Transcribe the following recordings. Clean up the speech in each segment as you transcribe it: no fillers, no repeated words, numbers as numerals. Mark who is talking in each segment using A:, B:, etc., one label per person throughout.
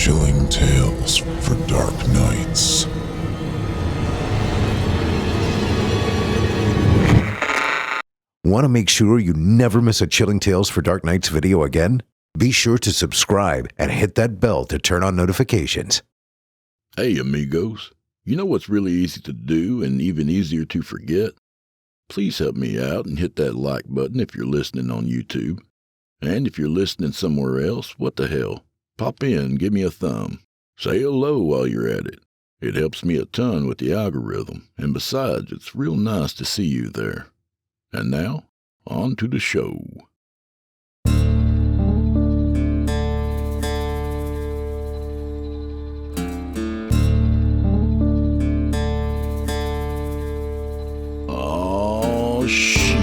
A: Chilling tales for dark nights.
B: Want to make sure you never miss a Chilling Tales for Dark Nights video again? Be sure to subscribe and hit that bell to turn on notifications.
C: Hey amigos, you know what's really easy to do and even easier to forget? Please help me out and hit that like button if you're listening on YouTube. And if you're listening somewhere else, what the hell? Pop in, give me a thumb. Say hello while you're at it. It helps me a ton with the algorithm, and besides, it's real nice to see you there. And now, on to the show. Oh, shit.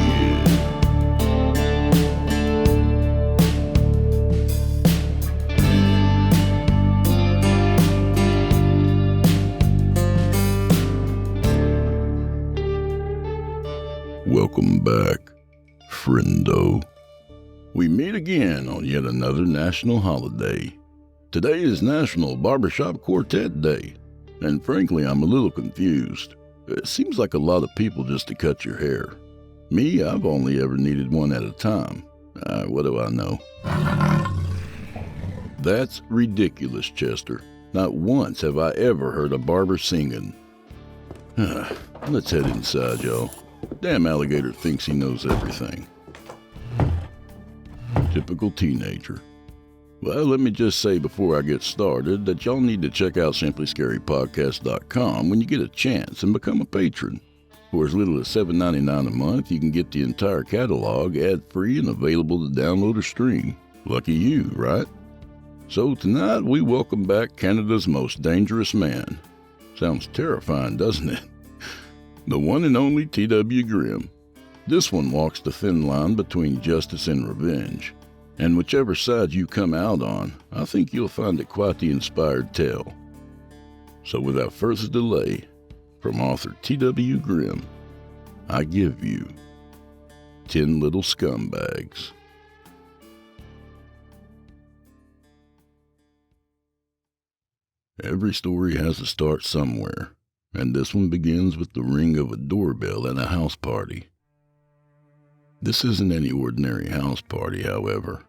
C: Welcome back, friendo. We meet again on yet another national holiday. Today is National Barbershop Quartet Day, and frankly, I'm a little confused. It seems like a lot of people just to cut your hair. Me, I've only ever needed one at a time. What do I know? That's ridiculous, Chester. Not once have I ever heard a barber singing. Let's head inside, y'all. Damn alligator thinks he knows everything. Typical teenager. Well, let me just say before I get started that y'all need to check out simplyscarypodcast.com when you get a chance and become a patron. For as little as $7.99 a month, you can get the entire catalog ad-free and available to download or stream. Lucky you, right? So tonight we welcome back Canada's most dangerous man. Sounds terrifying, doesn't it? The one and only T.W. Grimm. This one walks the thin line between justice and revenge. And whichever side you come out on, I think you'll find it quite the inspired tale. So without further delay, from author T.W. Grimm, I give you 10 Little Scumbags. Every story has to start somewhere. And this one begins with the ring of a doorbell at a house party. This isn't any ordinary house party, however.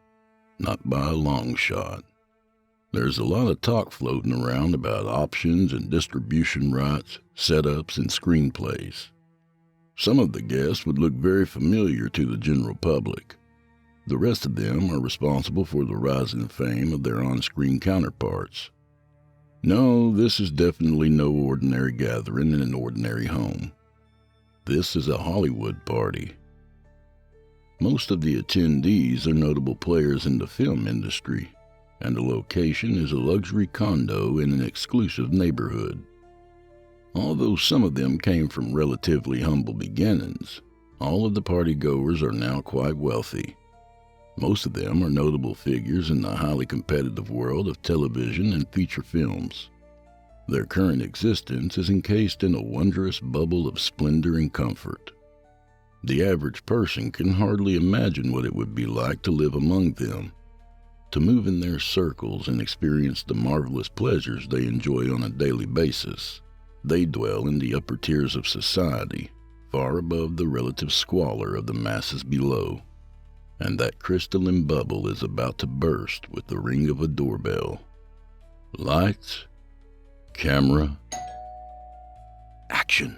C: Not by a long shot. There's a lot of talk floating around about options and distribution rights, setups, and screenplays. Some of the guests would look very familiar to the general public. The rest of them are responsible for the rise in fame of their on-screen counterparts. No, this is definitely no ordinary gathering in an ordinary home. This is a Hollywood party. Most of the attendees are notable players in the film industry, and the location is a luxury condo in an exclusive neighborhood. Although some of them came from relatively humble beginnings, all of the partygoers are now quite wealthy. Most of them are notable figures in the highly competitive world of television and feature films. Their current existence is encased in a wondrous bubble of splendor and comfort. The average person can hardly imagine what it would be like to live among them, to move in their circles and experience the marvelous pleasures they enjoy on a daily basis. They dwell in the upper tiers of society, far above the relative squalor of the masses below. And that crystalline bubble is about to burst with the ring of a doorbell. Lights, camera, action.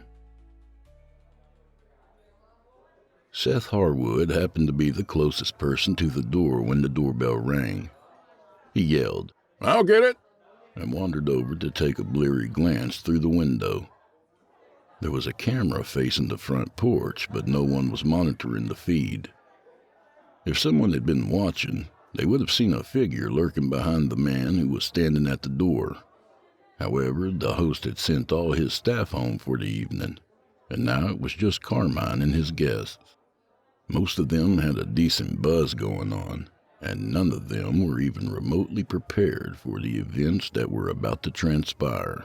C: Seth Harwood happened to be the closest person to the door when the doorbell rang. He yelled, "I'll get it," and wandered over to take a bleary glance through the window. There was a camera facing the front porch, but no one was monitoring the feed. If someone had been watching, they would have seen a figure lurking behind the man who was standing at the door. However, the host had sent all his staff home for the evening, and now it was just Carmine and his guests. Most of them had a decent buzz going on, and none of them were even remotely prepared for the events that were about to transpire.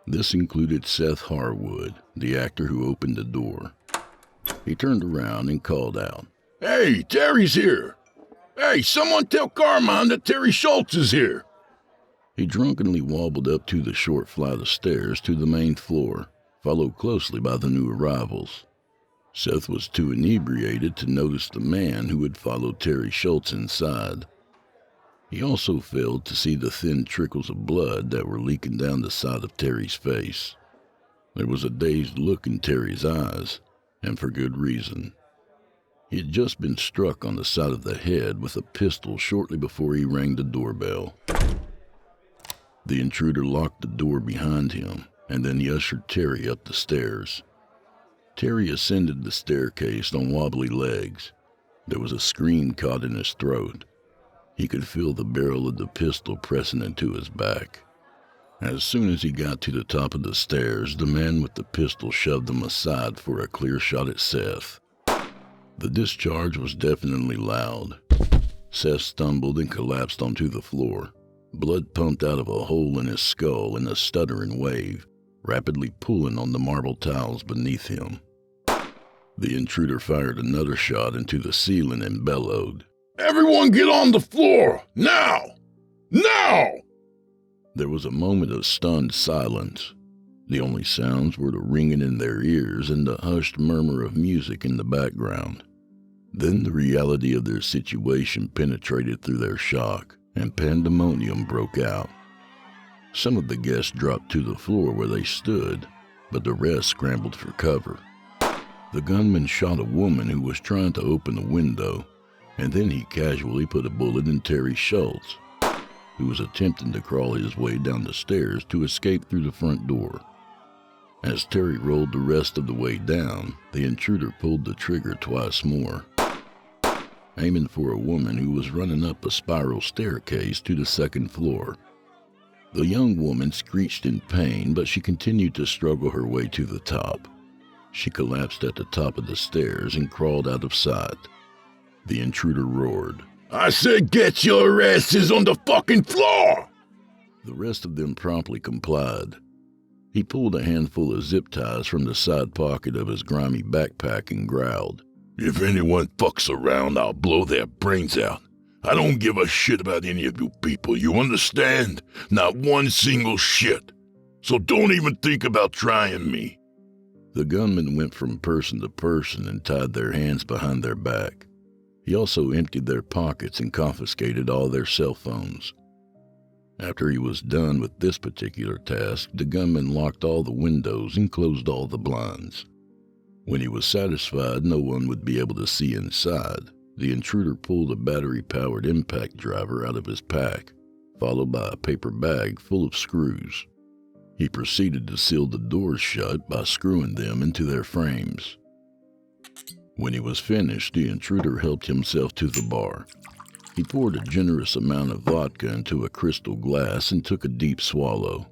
C: This included Seth Harwood, the actor who opened the door. He turned around and called out, "Hey, Terry's here! Hey, someone tell Carmine that Terry Schultz is here!" He drunkenly wobbled up to the short flight of stairs to the main floor, followed closely by the new arrivals. Seth was too inebriated to notice the man who had followed Terry Schultz inside. He also failed to see the thin trickles of blood that were leaking down the side of Terry's face. There was a dazed look in Terry's eyes, and for good reason. He had just been struck on the side of the head with a pistol shortly before he rang the doorbell. The intruder locked the door behind him, and then he ushered Terry up the stairs. Terry ascended the staircase on wobbly legs. There was a scream caught in his throat. He could feel the barrel of the pistol pressing into his back. As soon as he got to the top of the stairs, the man with the pistol shoved him aside for a clear shot at Seth. The discharge was definitely loud. Seth stumbled and collapsed onto the floor. Blood pumped out of a hole in his skull in a stuttering wave, rapidly pulling on the marble tiles beneath him. The intruder fired another shot into the ceiling and bellowed, "Everyone get on the floor! Now! Now!" There was a moment of stunned silence. The only sounds were the ringing in their ears and the hushed murmur of music in the background. Then the reality of their situation penetrated through their shock, and pandemonium broke out. Some of the guests dropped to the floor where they stood, but the rest scrambled for cover. The gunman shot a woman who was trying to open a window, and then he casually put a bullet in Terry Schultz, who was attempting to crawl his way down the stairs to escape through the front door. As Terry rolled the rest of the way down, the intruder pulled the trigger twice more, aiming for a woman who was running up a spiral staircase to the second floor. The young woman screeched in pain, but she continued to struggle her way to the top. She collapsed at the top of the stairs and crawled out of sight. The intruder roared, "I said get your asses on the fucking floor!" The rest of them promptly complied. He pulled a handful of zip ties from the side pocket of his grimy backpack and growled, "If anyone fucks around, I'll blow their brains out. I don't give a shit about any of you people, you understand? Not one single shit. So don't even think about trying me." The gunman went from person to person and tied their hands behind their back. He also emptied their pockets and confiscated all their cell phones. After he was done with this particular task, the gunman locked all the windows and closed all the blinds. When he was satisfied no one would be able to see inside, the intruder pulled a battery-powered impact driver out of his pack, followed by a paper bag full of screws. He proceeded to seal the doors shut by screwing them into their frames. When he was finished, the intruder helped himself to the bar. He poured a generous amount of vodka into a crystal glass and took a deep swallow.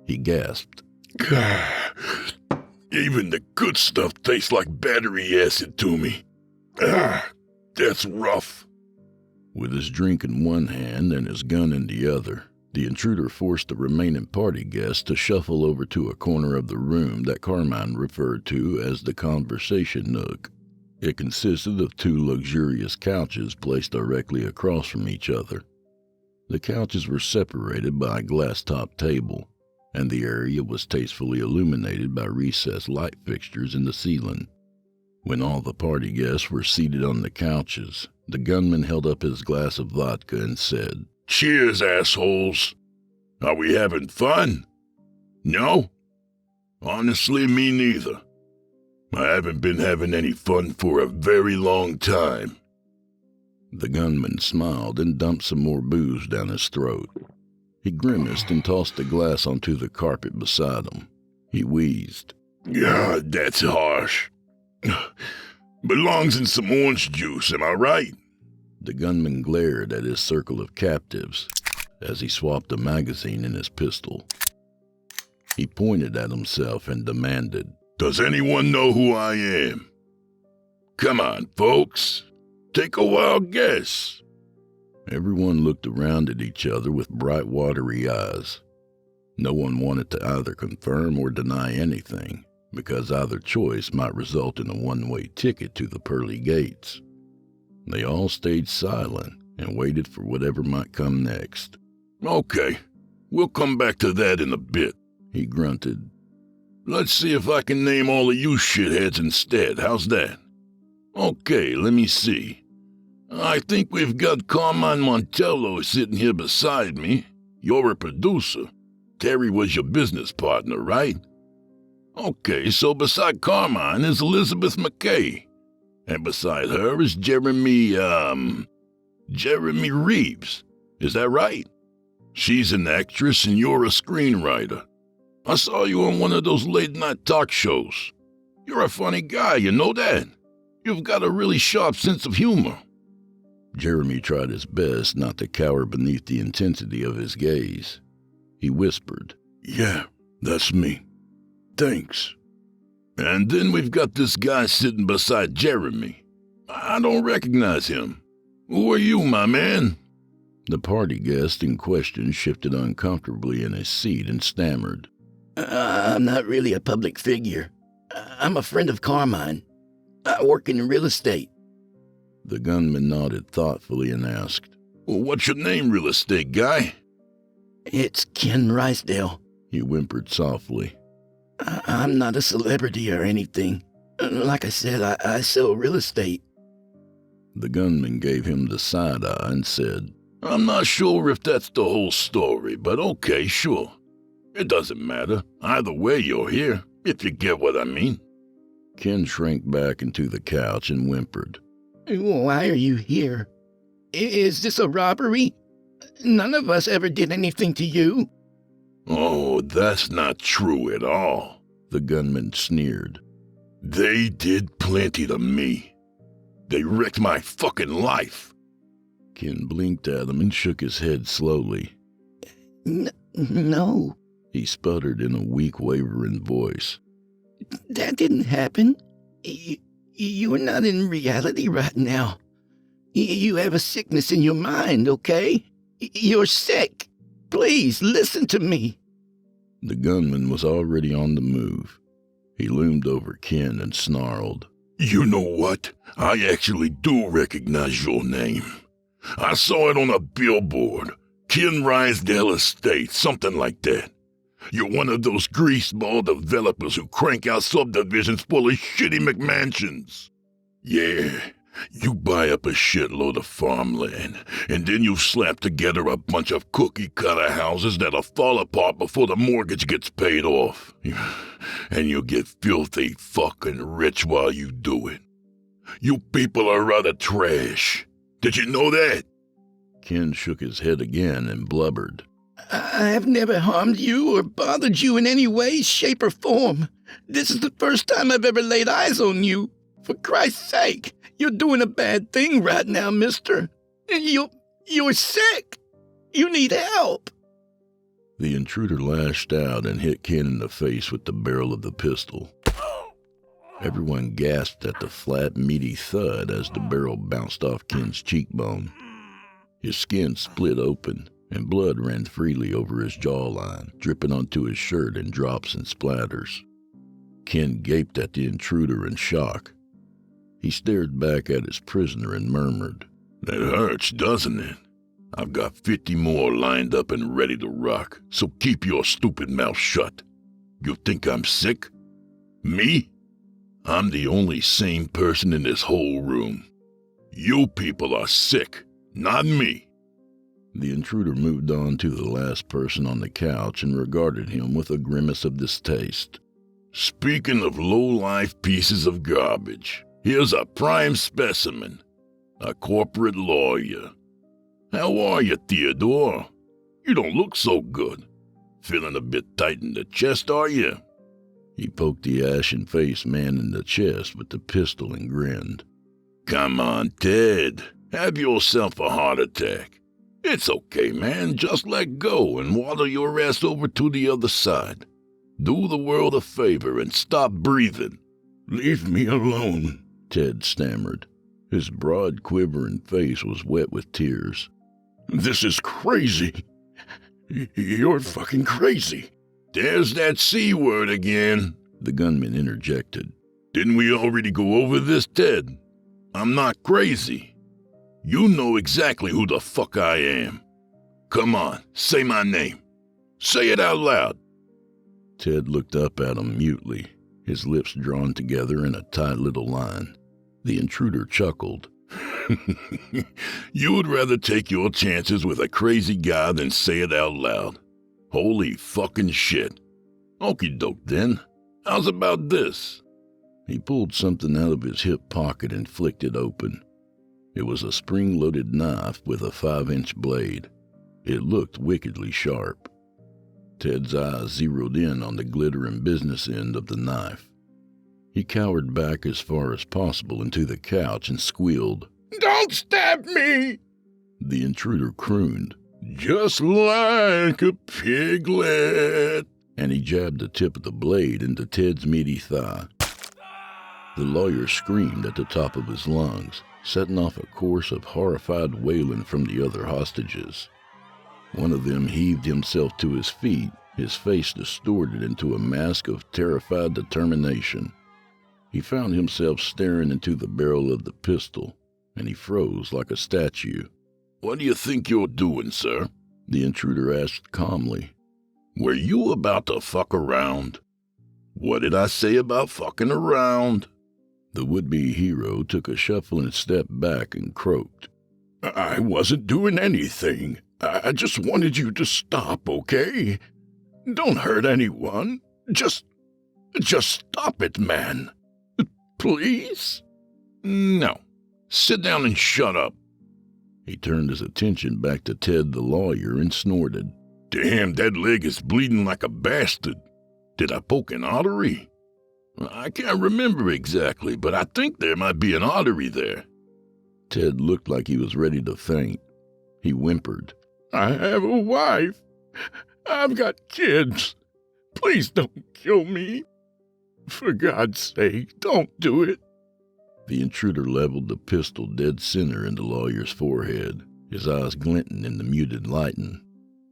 C: He gasped, "Even the good stuff tastes like battery acid to me. That's rough." With his drink in one hand and his gun in the other, the intruder forced the remaining party guests to shuffle over to a corner of the room that Carmine referred to as the conversation nook. It consisted of two luxurious couches placed directly across from each other. The couches were separated by a glass-topped table, and the area was tastefully illuminated by recessed light fixtures in the ceiling. When all the party guests were seated on the couches, the gunman held up his glass of vodka and said, "Cheers, assholes. Are we having fun? No? Honestly, me neither. I haven't been having any fun for a very long time." The gunman smiled and dumped some more booze down his throat. He grimaced and tossed the glass onto the carpet beside him. He wheezed, "God, that's harsh. Belongs in some orange juice, am I right?" The gunman glared at his circle of captives as he swapped a magazine in his pistol. He pointed at himself and demanded, "Does anyone know who I am? Come on, folks. Take a wild guess." Everyone looked around at each other with bright, watery eyes. No one wanted to either confirm or deny anything, because either choice might result in a one-way ticket to the pearly gates. They all stayed silent and waited for whatever might come next. "Okay, We'll come back to that in a bit, he grunted. Let's see if I can name all of you shitheads instead. How's that? Okay, let me see. I think we've got Carmine Montello sitting here beside me. You're a producer. Terry was your business partner, right? Okay, so beside Carmine is Elizabeth McKay. And beside her is Jeremy Reeves. Is that right? She's an actress and you're a screenwriter. I saw you on one of those late-night talk shows. You're a funny guy, you know that? You've got a really sharp sense of humor. Jeremy tried his best not to cower beneath the intensity of his gaze. He whispered, Yeah, that's me. Thanks. And then we've got this guy sitting beside Jeremy. I don't recognize him. Who are you, my man? The party guest in question shifted uncomfortably in his seat and stammered.
D: I'm not really a public figure. I'm a friend of Carmine. I work in real estate.
C: The gunman nodded thoughtfully and asked, Well, what's your name, real estate guy?
D: It's Ken Risedale.
C: He whimpered softly.
D: I'm not a celebrity or anything. Like I said, I sell real estate.
C: The gunman gave him the side eye and said, I'm not sure if that's the whole story, but okay, sure. It doesn't matter. Either way, you're here, if you get what I mean. Ken shrank back into the couch and whimpered.
D: Why are you here? Is this a robbery? None of us ever did anything to you.
C: Oh, that's not true at all, the gunman sneered. They did plenty to me. They wrecked my fucking life. Ken blinked at him and shook his head slowly.
D: No,
C: he sputtered in a weak, wavering voice.
D: That didn't happen. You are not in reality right now. You have a sickness in your mind, okay? You're sick. Please, listen to me.
C: The gunman was already on the move. He loomed over Ken and snarled. You know what? I actually do recognize your name. I saw it on a billboard. Ken Risedale Estate, something like that. You're one of those greaseball developers who crank out subdivisions full of shitty McMansions. Yeah, you buy up a shitload of farmland, and then you slap together a bunch of cookie-cutter houses that'll fall apart before the mortgage gets paid off. And you get filthy fucking rich while you do it. You people are rather trash. Did you know that? Ken shook his head again and blubbered.
D: I have never harmed you or bothered you in any way, shape, or form. This is the first time I've ever laid eyes on you. For Christ's sake, you're doing a bad thing right now, mister. You're sick. You need help.
C: The intruder lashed out and hit Ken in the face with the barrel of the pistol. Everyone gasped at the flat, meaty thud as the barrel bounced off Ken's cheekbone. His skin split open, and blood ran freely over his jawline, dripping onto his shirt in drops and splatters. Ken gaped at the intruder in shock. He stared back at his prisoner and murmured, That hurts, doesn't it? I've got 50 more lined up and ready to rock, so keep your stupid mouth shut. You think I'm sick? Me? I'm the only sane person in this whole room. You people are sick, not me. The intruder moved on to the last person on the couch and regarded him with a grimace of distaste. Speaking of low-life pieces of garbage, here's a prime specimen, a corporate lawyer. How are you, Theodore? You don't look so good. Feeling a bit tight in the chest, are you? He poked the ashen-faced man in the chest with the pistol and grinned. Come on, Ted. Have yourself a heart attack. It's okay, man. Just let go and waddle your ass over to the other side. Do the world a favor and stop breathing. Leave me alone, Ted stammered. His broad, quivering face was wet with tears. This is crazy. You're fucking crazy. There's that C word again, the gunman interjected. Didn't we already go over this, Ted? I'm not crazy. You know exactly who the fuck I am. Come on, say my name. Say it out loud. Ted looked up at him mutely, his lips drawn together in a tight little line. The intruder chuckled. You would rather take your chances with a crazy guy than say it out loud. Holy fucking shit. Okie doke then. How's about this? He pulled something out of his hip pocket and flicked it open. It was a spring-loaded knife with a 5-inch blade. It looked wickedly sharp. Ted's eyes zeroed in on the glittering business end of the knife. He cowered back as far as possible into the couch and squealed. Don't stab me! The intruder crooned. Just like a piglet. And he jabbed the tip of the blade into Ted's meaty thigh. The lawyer screamed at the top of his lungs, setting off a chorus of horrified wailing from the other hostages. One of them heaved himself to his feet, his face distorted into a mask of terrified determination. He found himself staring into the barrel of the pistol, and he froze like a statue. What do you think you're doing, sir? The intruder asked calmly. Were you about to fuck around? What did I say about fucking around? The would-be hero took a shuffling step back and croaked. I wasn't doing anything. I just wanted you to stop, okay? Don't hurt anyone. Just stop it, man. Please? No. Sit down and shut up. He turned his attention back to Ted the lawyer and snorted. Damn, that leg is bleeding like a bastard. Did I poke an artery? I can't remember exactly, but I think there might be an artery there. Ted looked like he was ready to faint. He whimpered. I have a wife. I've got kids. Please don't kill me. For God's sake, don't do it. The intruder leveled the pistol dead center in the lawyer's forehead, his eyes glinting in the muted lighting.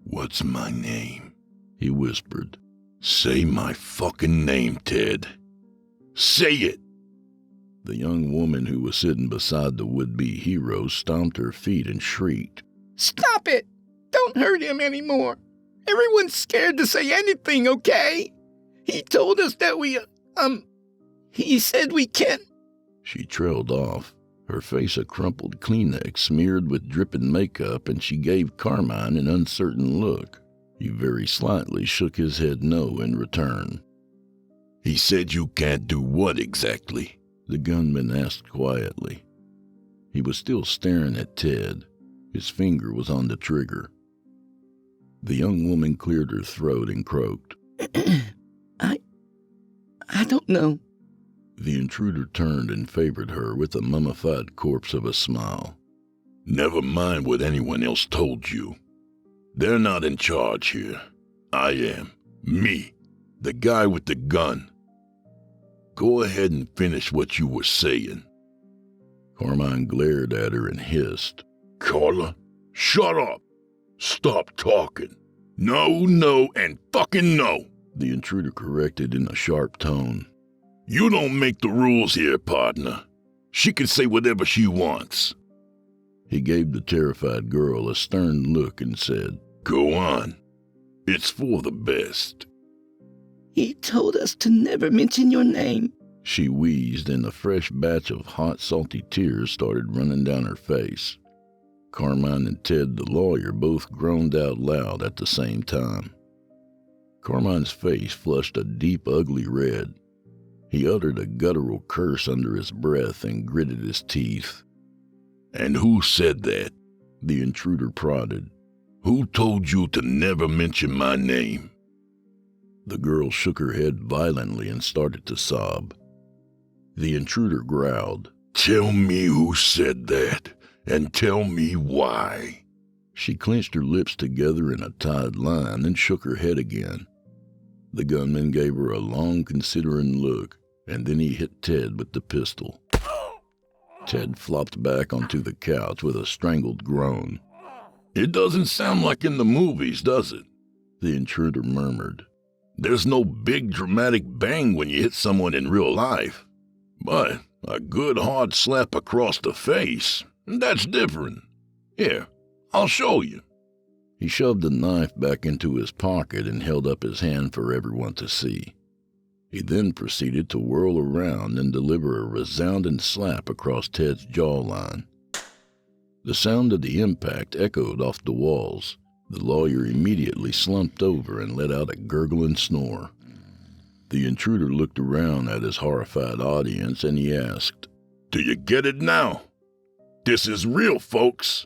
C: What's my name? He whispered. Say my fucking name, Ted. Say it! The young woman who was sitting beside the would-be hero stomped her feet and shrieked. Stop it! Don't hurt him anymore. Everyone's scared to say anything, okay? He told us that he said we can't. She trailed off, her face a crumpled Kleenex smeared with dripping makeup, and she gave Carmine an uncertain look. He very slightly shook his head no in return. He said you can't do what exactly? The gunman asked quietly. He was still staring at Ted. His finger was on the trigger. The young woman cleared her throat and croaked. I don't know. The intruder turned and favored her with a mummified corpse of a smile. Never mind what anyone else told you. They're not in charge here. I am. Me. The guy with the gun. Go ahead and finish what you were saying. Carmine glared at her and hissed. Carla, shut up. Stop talking. No, and fucking no. The intruder corrected in a sharp tone. You don't make the rules here, partner. She can say whatever she wants. He gave the terrified girl a stern look and said, Go on. It's for the best. He told us to never mention your name. She wheezed, and a fresh batch of hot, salty tears started running down her face. Carmine and Ted the lawyer both groaned out loud at the same time. Carmine's face flushed a deep, ugly red. He uttered a guttural curse under his breath and gritted his teeth. And who said that? The intruder prodded. Who told you to never mention my name? The girl shook her head violently and started to sob. The intruder growled. Tell me who said that, and tell me why. She clenched her lips together in a tied line and shook her head again. The gunman gave her a long, considering look, and then he hit Ted with the pistol. Ted flopped back onto the couch with a strangled groan. It doesn't sound like in the movies, does it? The intruder murmured. There's no big dramatic bang when you hit someone in real life. But a good hard slap across the face, that's different. Here, I'll show you. He shoved the knife back into his pocket and held up his hand for everyone to see. He then proceeded to whirl around and deliver a resounding slap across Ted's jawline. The sound of the impact echoed off the walls. The lawyer immediately slumped over and let out a gurgling snore. The intruder looked around at his horrified audience and he asked, "Do you get it now? This is real, folks.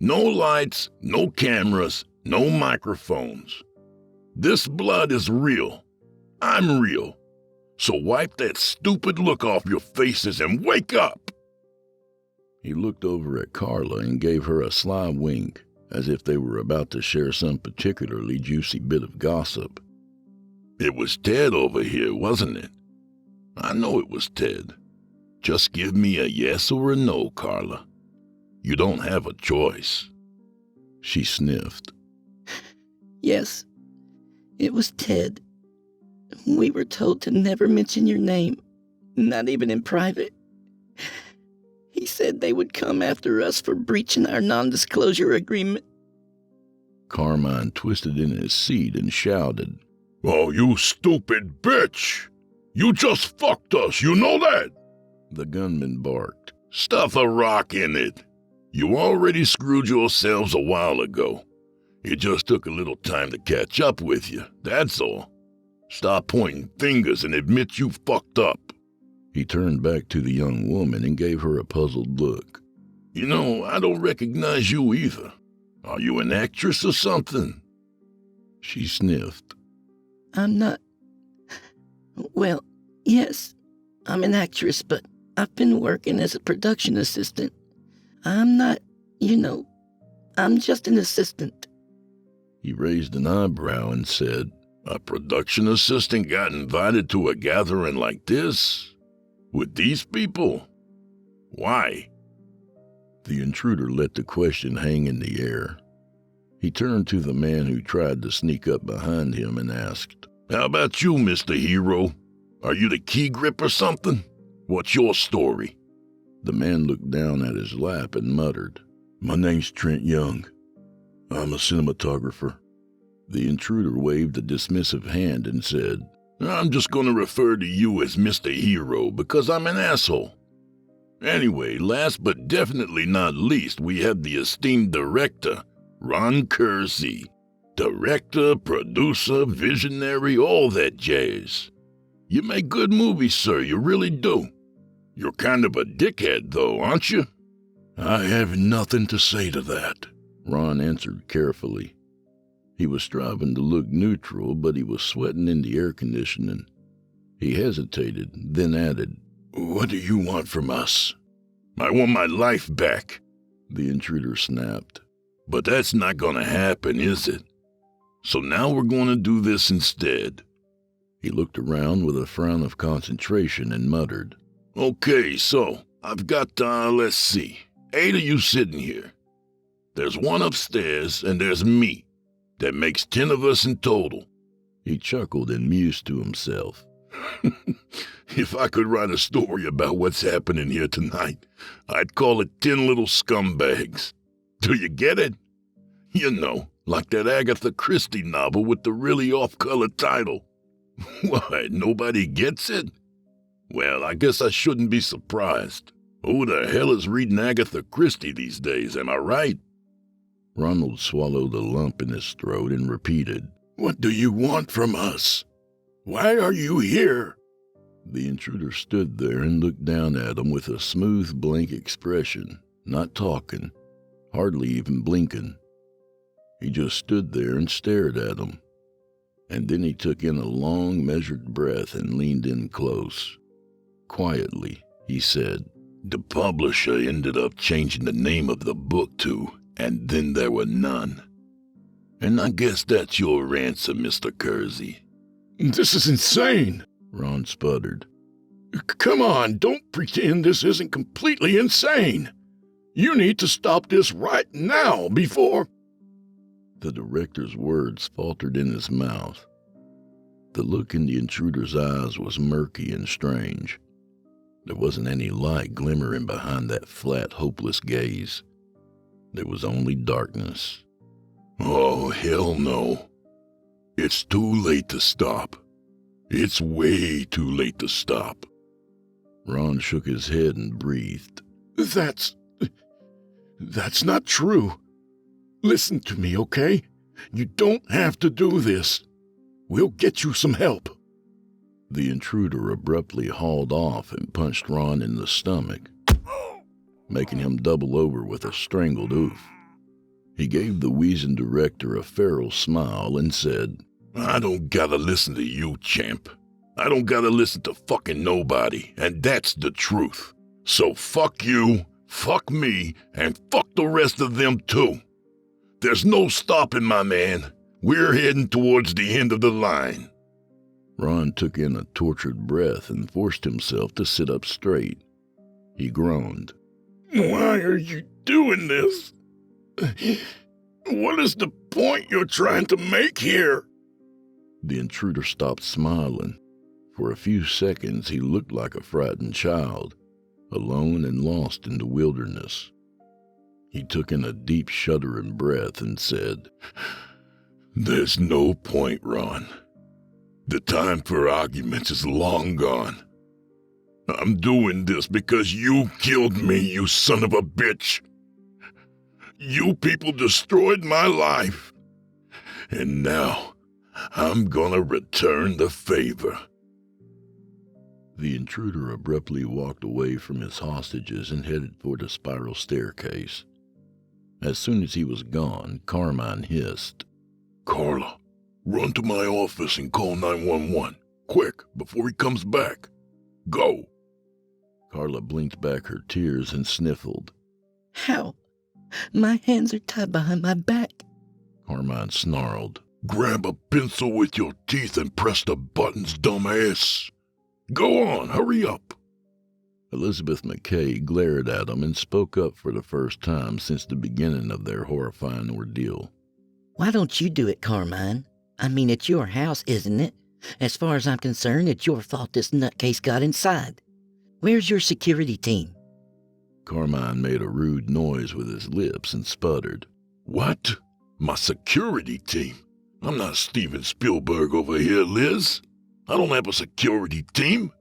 C: No lights, no cameras, no microphones. This blood is real. I'm real. So wipe that stupid look off your faces and wake up." He looked over at Carla and gave her a sly wink, as if they were about to share some particularly juicy bit of gossip. "It was Ted over here, wasn't it? I know it was Ted. Just give me a yes or a no, Carla. You don't have a choice." She sniffed.
D: Yes, it was Ted. We were told to never mention your name, not even in private. He said they would come after us for breaching our non-disclosure agreement.
C: Carmine twisted in his seat and shouted,
A: "Oh, you stupid bitch! You just fucked us, you know that?"
C: The gunman barked.
A: "Stuff a rock in it. You already screwed yourselves a while ago. It just took a little time to catch up with you, that's all. Stop pointing fingers and admit you fucked up."
C: He turned back to the young woman and gave her a puzzled look.
A: "You know, I don't recognize you either. Are you an actress or something?"
C: She sniffed.
D: I'm not... Well, yes, I'm an actress, but I've been working as a production assistant. I'm not, I'm just an assistant.
C: He raised an eyebrow and said,
A: "A production assistant got invited to a gathering like this? With these people? Why?"
C: The intruder let the question hang in the air. He turned to the man who tried to sneak up behind him and asked,
A: "How about you, Mr. Hero? Are you the key grip or something? What's your story?"
C: The man looked down at his lap and muttered, "My name's Trent Young. I'm a cinematographer." The intruder waved a dismissive hand and said,
A: "I'm just going to refer to you as Mr. Hero because I'm an asshole. Anyway, last but definitely not least, we have the esteemed director, Ron Kersey. Director, producer, visionary, all that jazz. You make good movies, sir, you really do. You're kind of a dickhead, though, aren't you?"
C: "I have nothing to say to that," Ron answered carefully. He was striving to look neutral, but he was sweating in the air conditioning. He hesitated, then added, "What do you want from us?"
A: "I want my life back,"
C: the intruder snapped.
A: "But that's not going to happen, is it? So now we're going to do this instead."
C: He looked around with a frown of concentration and muttered,
A: "Okay, so I've got, let's see, 8 of you sitting here. There's one upstairs, and there's me. That makes 10 of us in total."
C: He chuckled and mused to himself.
A: "If I could write a story about what's happening here tonight, I'd call it 10 Little Scumbags. Do you get it? You know, like that Agatha Christie novel with the really off-color title. What, nobody gets it? Well, I guess I shouldn't be surprised. Who the hell is reading Agatha Christie these days, am I right?"
C: Ronald swallowed a lump in his throat and repeated,
A: "What do you want from us? Why are you here?"
C: The intruder stood there and looked down at him with a smooth, blank expression, not talking, hardly even blinking. He just stood there and stared at him. And then he took in a long, measured breath and leaned in close. Quietly, he said,
A: "The publisher ended up changing the name of the book to And Then There Were None. And I guess that's your answer, Mr. Kersey."
E: "This is insane,"
C: Ron sputtered.
E: "Come on, don't pretend this isn't completely insane. You need to stop this right now before—"
C: The director's words faltered in his mouth. The look in the intruder's eyes was murky and strange. There wasn't any light glimmering behind that flat, hopeless gaze. There was only darkness.
A: Oh, hell no. It's too late to stop. It's way too late to stop.
C: Ron shook his head and breathed.
E: That's not true. Listen to me, okay? You don't have to do this. We'll get you some help.
C: The intruder abruptly hauled off and punched Ron in the stomach, making him double over with a strangled oof. He gave the wheezing director a feral smile and said,
A: I don't gotta listen to you, champ. I don't gotta listen to fucking nobody, and that's the truth. So fuck you, fuck me, and fuck the rest of them too. There's no stopping, my man. We're heading towards the end of the line.
C: Ron took in a tortured breath and forced himself to sit up straight. He groaned.
E: Why are you doing this? What is the point you're trying to make here?
C: The intruder stopped smiling. For a few seconds, he looked like a frightened child, alone and lost in the wilderness. He took in a deep, shuddering breath and said,
A: There's no point, Ron. The time for arguments is long gone. I'm doing this because you killed me, you son of a bitch. You people destroyed my life. And now, I'm gonna return the favor.
C: The intruder abruptly walked away from his hostages and headed for the spiral staircase. As soon as he was gone, Carmine hissed,
A: Carla, run to my office and call 911. Quick, before he comes back. Go.
C: Carla blinked back her tears and sniffled.
D: How? My hands are tied behind my back.
C: Carmine snarled.
A: Grab a pencil with your teeth and press the buttons, dumbass. Go on, hurry up.
C: Elizabeth McKay glared at him and spoke up for the first time since the beginning of their horrifying ordeal.
F: Why don't you do it, Carmine? I mean, it's your house, isn't it? As far as I'm concerned, it's your fault this nutcase got inside. Where's your security team?
C: Carmine made a rude noise with his lips and sputtered.
A: What? My security team? I'm not Steven Spielberg over here, Liz. I don't have a security team.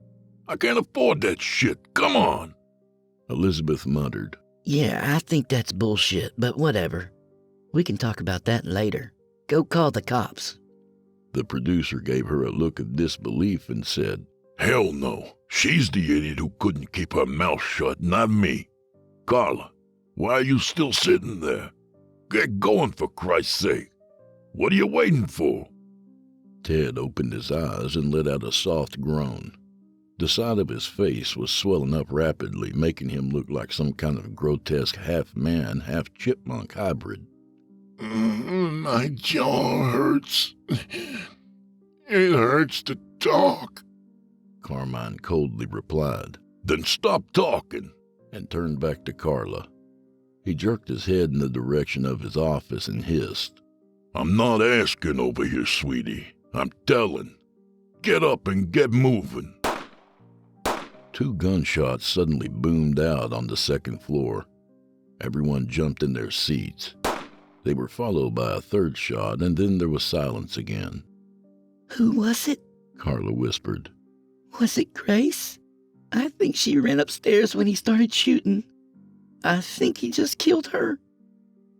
A: I can't afford that shit. Come on.
C: Elizabeth muttered.
F: Yeah, I think that's bullshit, but whatever. We can talk about that later. Go call the cops.
C: The producer gave her a look of disbelief and said,
A: Hell no. She's the idiot who couldn't keep her mouth shut, not me. Carla, why are you still sitting there? Get going, for Christ's sake. What are you waiting for?
C: Ted opened his eyes and let out a soft groan. The side of his face was swelling up rapidly, making him look like some kind of grotesque half-man, half-chipmunk hybrid.
A: My jaw hurts. It hurts to talk.
C: Carmine coldly replied.
A: Then stop talking.
C: And turned back to Carla. He jerked his head in the direction of his office and hissed.
A: I'm not asking over here, sweetie. I'm telling. Get up and get moving.
C: 2 gunshots suddenly boomed out on the second floor. Everyone jumped in their seats. They were followed by a 3rd shot, and then there was silence again.
F: Who was it?
C: Carla whispered.
F: Was it Grace? I think she ran upstairs when he started shooting. I think he just killed her.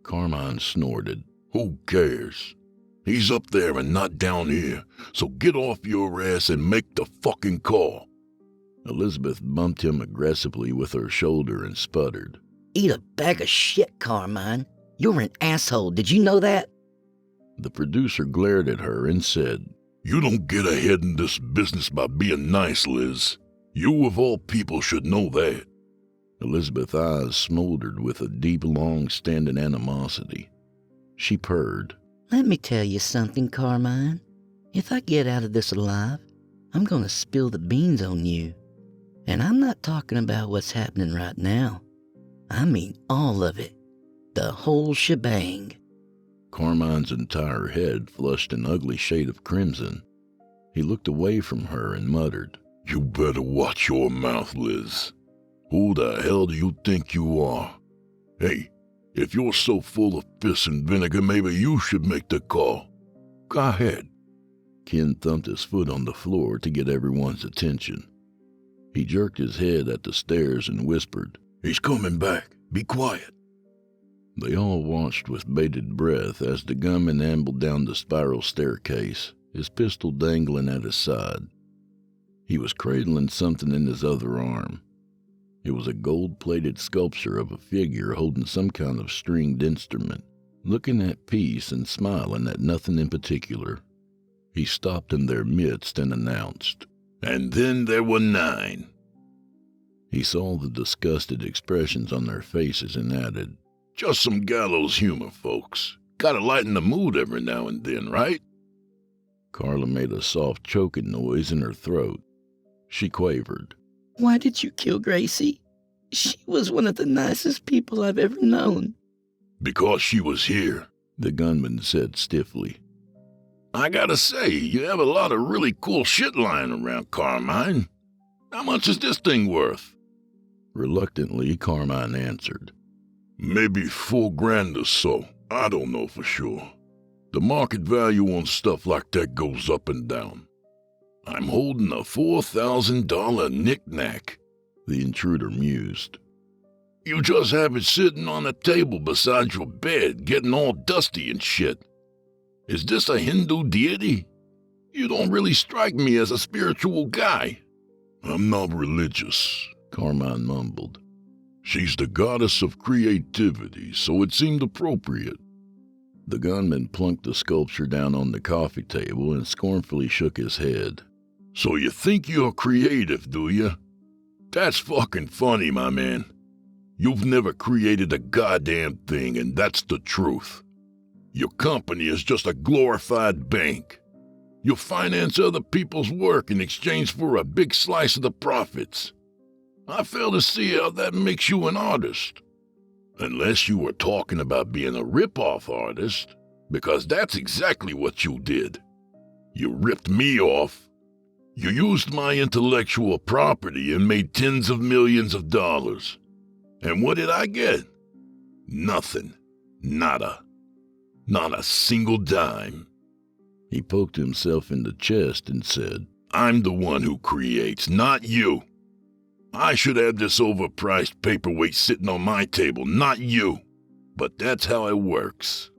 C: Carmine snorted.
A: Who cares? He's up there and not down here, so get off your ass and make the fucking call.
C: Elizabeth bumped him aggressively with her shoulder and sputtered.
F: Eat a bag of shit, Carmine. You're an asshole. Did you know that?
C: The producer glared at her and said,
A: You don't get ahead in this business by being nice, Liz. You of all people should know that.
C: Elizabeth's eyes smoldered with a deep, long-standing animosity. She purred.
F: Let me tell you something, Carmine. If I get out of this alive, I'm going to spill the beans on you. And I'm not talking about what's happening right now. I mean all of it. The whole shebang.
C: Carmine's entire head flushed an ugly shade of crimson. He looked away from her and muttered,
A: You better watch your mouth, Liz. Who the hell do you think you are? Hey, If you're so full of piss and vinegar, maybe you should make the call. Go ahead.
C: Ken thumped his foot on the floor to get everyone's attention. He jerked his head at the stairs and whispered,
A: He's coming back. Be quiet.
C: They all watched with bated breath as the gunman ambled down the spiral staircase, his pistol dangling at his side. He was cradling something in his other arm. It was a gold-plated sculpture of a figure holding some kind of stringed instrument, looking at peace and smiling at nothing in particular. He stopped in their midst and announced,
A: And then there were 9.
C: He saw the disgusted expressions on their faces and added,
A: Just some gallows humor, folks. Gotta lighten the mood every now and then, right?
C: Carla made a soft choking noise in her throat. She quavered,
F: Why did you kill Gracie? She was one of the nicest people I've ever known.
A: Because she was here,
C: the gunman said stiffly.
A: I gotta say, you have a lot of really cool shit lying around, Carmine. How much is this thing worth?
C: Reluctantly, Carmine answered,
A: Maybe $4,000 or so. I don't know for sure. The market value on stuff like that goes up and down. I'm holding a $4,000 knick-knack,
C: the intruder mused.
A: You just have it sitting on a table beside your bed, getting all dusty and shit. Is this a Hindu deity? You don't really strike me as a spiritual guy. I'm not religious,
C: Carmine mumbled.
A: She's the goddess of creativity, so it seemed appropriate.
C: The gunman plunked the sculpture down on the coffee table and scornfully shook his head.
A: So you think you're creative, do you? That's fucking funny, my man. You've never created a goddamn thing, and that's the truth. Your company is just a glorified bank. You finance other people's work in exchange for a big slice of the profits. I fail to see how that makes you an artist. Unless you were talking about being a rip-off artist, because that's exactly what you did. You ripped me off. You used my intellectual property and made tens of millions of dollars. And what did I get? Nothing. Nada. Not a single dime.
C: He poked himself in the chest and said,
A: I'm the one who creates, not you. I should have this overpriced paperweight sitting on my table, not you. But that's how it works.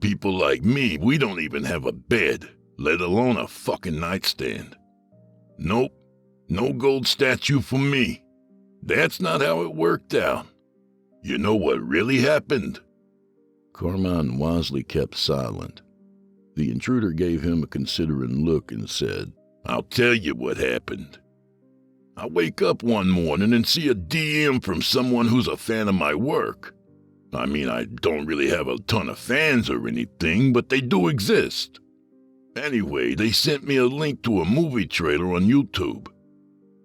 A: People like me, we don't even have a bed, let alone a fucking nightstand. Nope, no gold statue for me. That's not how it worked out. You know what really happened?
C: Carmine wisely kept silent. The intruder gave him a considering look and said,
A: I'll tell you what happened. I wake up one morning and see a DM from someone who's a fan of my work. I mean, I don't really have a ton of fans or anything, but they do exist. Anyway, they sent me a link to a movie trailer on YouTube.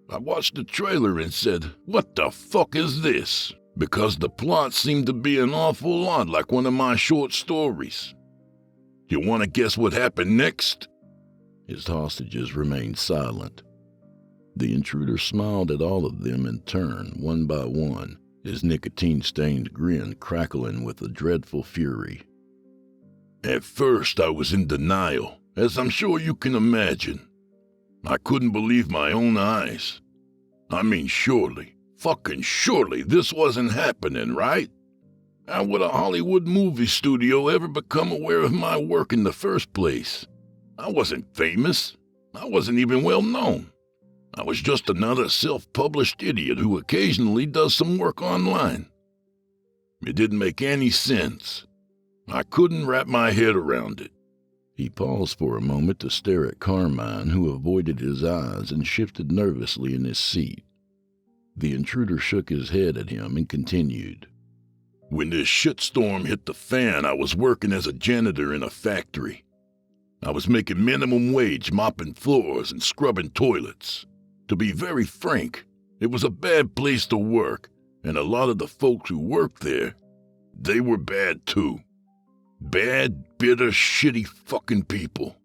A: I watched the trailer and said, what the fuck is this? Because the plot seemed to be an awful lot like one of my short stories. You want to guess what happened next?
C: His hostages remained silent. The intruder smiled at all of them in turn, one by one, his nicotine-stained grin crackling with a dreadful fury.
A: At first, I was in denial, as I'm sure you can imagine. I couldn't believe my own eyes. I mean, surely, fucking surely, this wasn't happening, right? How would a Hollywood movie studio ever become aware of my work in the first place? I wasn't famous. I wasn't even well known. I was just another self-published idiot who occasionally does some work online. It didn't make any sense. I couldn't wrap my head around it.
C: He paused for a moment to stare at Carmine, who avoided his eyes and shifted nervously in his seat. The intruder shook his head at him and continued.
A: When this shitstorm hit the fan, I was working as a janitor in a factory. I was making minimum wage mopping floors and scrubbing toilets. To be very frank, it was a bad place to work, and a lot of the folks who worked there, they were bad too. Bad, bitter, shitty fucking people.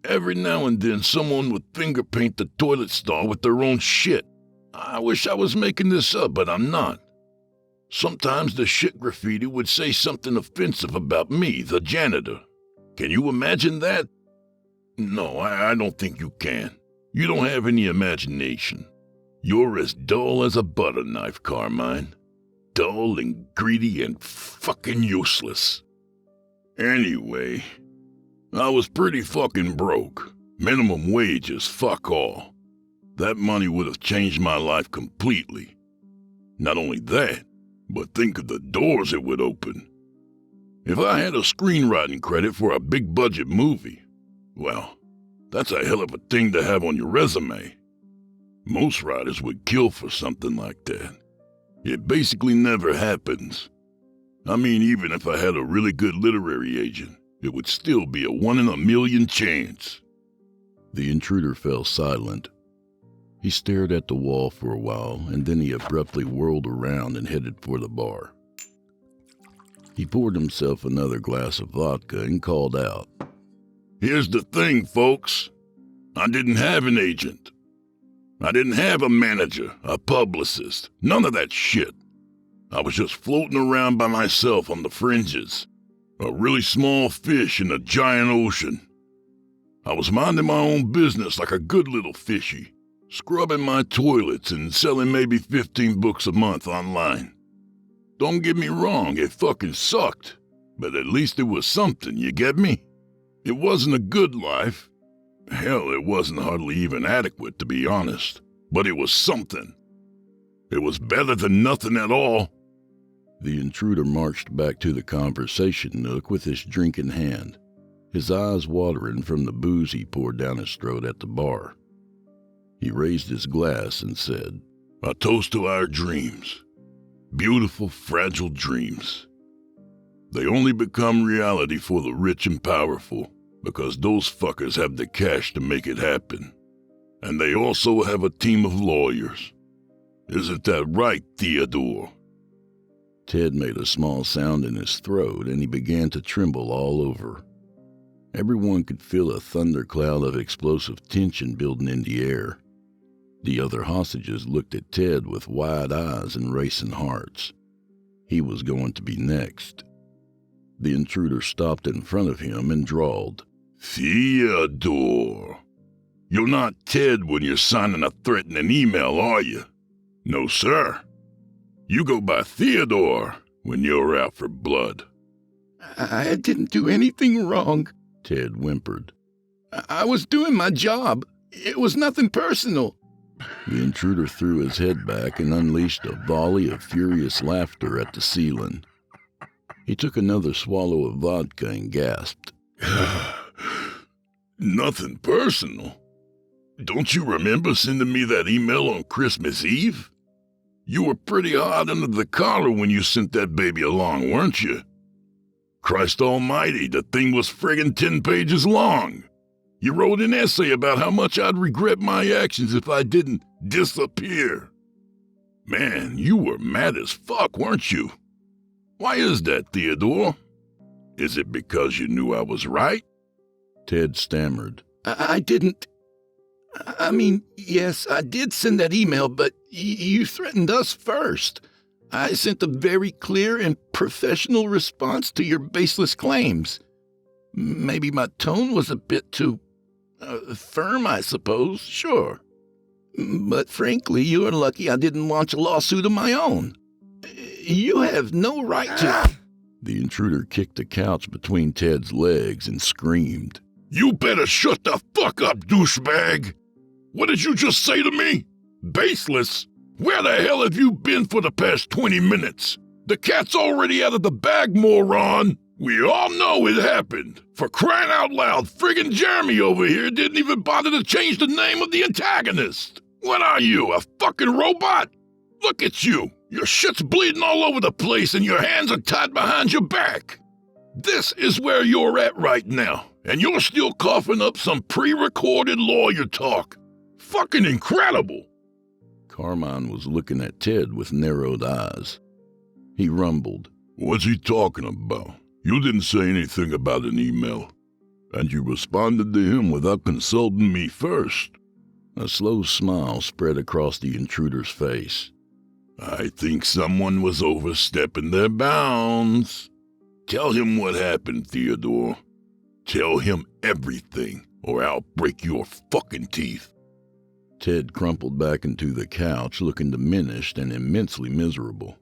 A: Every now and then someone would finger paint the toilet stall with their own shit. I wish I was making this up, but I'm not. Sometimes the shit graffiti would say something offensive about me, the janitor. Can you imagine that? No, I don't think you can. You don't have any imagination. You're as dull as a butter knife, Carmine. Dull and greedy and fucking useless. Anyway, I was pretty fucking broke. Minimum wages, fuck all. That money would have changed my life completely. Not only that, but think of the doors it would open. If I had a screenwriting credit for a big budget movie, well, that's a hell of a thing to have on your resume. Most writers would kill for something like that. It basically never happens. I mean, even if I had a really good literary agent, it would still be a 1 in a million chance.
C: The intruder fell silent. He stared at the wall for a while, and then he abruptly whirled around and headed for the bar. He poured himself another glass of vodka and called out,
A: Here's the thing, folks. I didn't have an agent. I didn't have a manager, a publicist, none of that shit. I was just floating around by myself on the fringes, a really small fish in a giant ocean. I was minding my own business like a good little fishy, scrubbing my toilets and selling maybe 15 books a month online. Don't get me wrong, it fucking sucked, but at least it was something, you get me? It wasn't a good life. Hell, it wasn't hardly even adequate, to be honest, but it was something. It was better than nothing at all.
C: The intruder marched back to the conversation nook with his drink in hand, his eyes watering from the booze he poured down his throat at the bar. He raised his glass and said,
A: A toast to our dreams. Beautiful, fragile dreams. They only become reality for the rich and powerful, because those fuckers have the cash to make it happen. And they also have a team of lawyers. Isn't that right, Theodore?
C: Ted made a small sound in his throat, and he began to tremble all over. Everyone could feel a thundercloud of explosive tension building in the air. The other hostages looked at Ted with wide eyes and racing hearts. He was going to be next. The intruder stopped in front of him and drawled,
A: Theodore. You're not Ted when you're signing a threatening email, are you? No, sir. You go by Theodore when you're out for blood.
D: I didn't do anything wrong.
C: Ted whimpered.
D: I was doing my job. It was nothing personal.
C: The intruder threw his head back and unleashed a volley of furious laughter at the ceiling. He took another swallow of vodka and gasped.
A: Nothing personal? Don't you remember sending me that email on Christmas Eve? You were pretty hard under the collar when you sent that baby along, weren't you? Christ almighty, the thing was friggin' 10 pages long. You wrote an essay about how much I'd regret my actions if I didn't disappear. Man, you were mad as fuck, weren't you? Why is that, Theodore? Is it because you knew I was right?
C: Ted stammered.
D: I didn't. I mean, yes, I did send that email, but you threatened us first. I sent a very clear and professional response to your baseless claims. Maybe my tone was a bit too firm, I suppose, sure. But frankly, you're lucky I didn't launch a lawsuit of my own. You have no right to...
C: The intruder kicked the couch between Ted's legs and screamed.
A: You better shut the fuck up, douchebag! What did you just say to me? Baseless? Where the hell have you been for the past 20 minutes? The cat's already out of the bag, moron! We all know it happened. For crying out loud, friggin' Jeremy over here didn't even bother to change the name of the antagonist. What are you, a fucking robot? Look at you. Your shit's bleeding all over the place and your hands are tied behind your back. This is where you're at right now, and you're still coughing up some pre-recorded lawyer talk. Fucking incredible.
C: Carmine was looking at Ted with narrowed eyes. He rumbled.
A: What's he talking about? You didn't say anything about an email, and you responded to him without consulting me first.
C: A slow smile spread across the intruder's face.
A: I think someone was overstepping their bounds. Tell him what happened, Theodore. Tell him everything, or I'll break your fucking teeth.
C: Ted crumpled back into the couch, looking diminished and immensely miserable.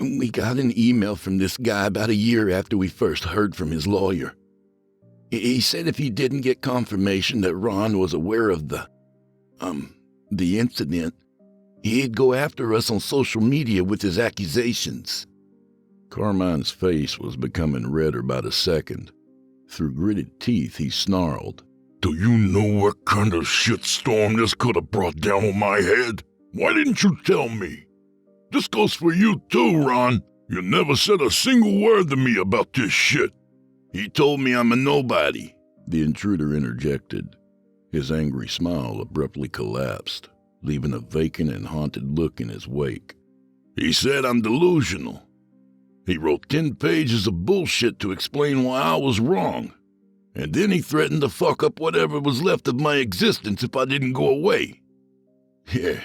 D: We got an email from this guy about a year after we first heard from his lawyer. He said if he didn't get confirmation that Ron was aware of the incident, he'd go after us on social media with his accusations.
C: Carmine's face was becoming redder by the second. Through gritted teeth, he snarled,
A: Do you know what kind of shitstorm this could have brought down on my head? Why didn't you tell me? This goes for you too, Ron. You never said a single word to me about this shit.
C: He told me I'm a nobody, the intruder interjected. His angry smile abruptly collapsed, leaving a vacant and haunted look in his wake.
A: He said I'm delusional. He wrote 10 pages of bullshit to explain why I was wrong. And then he threatened to fuck up whatever was left of my existence if I didn't go away. Yeah,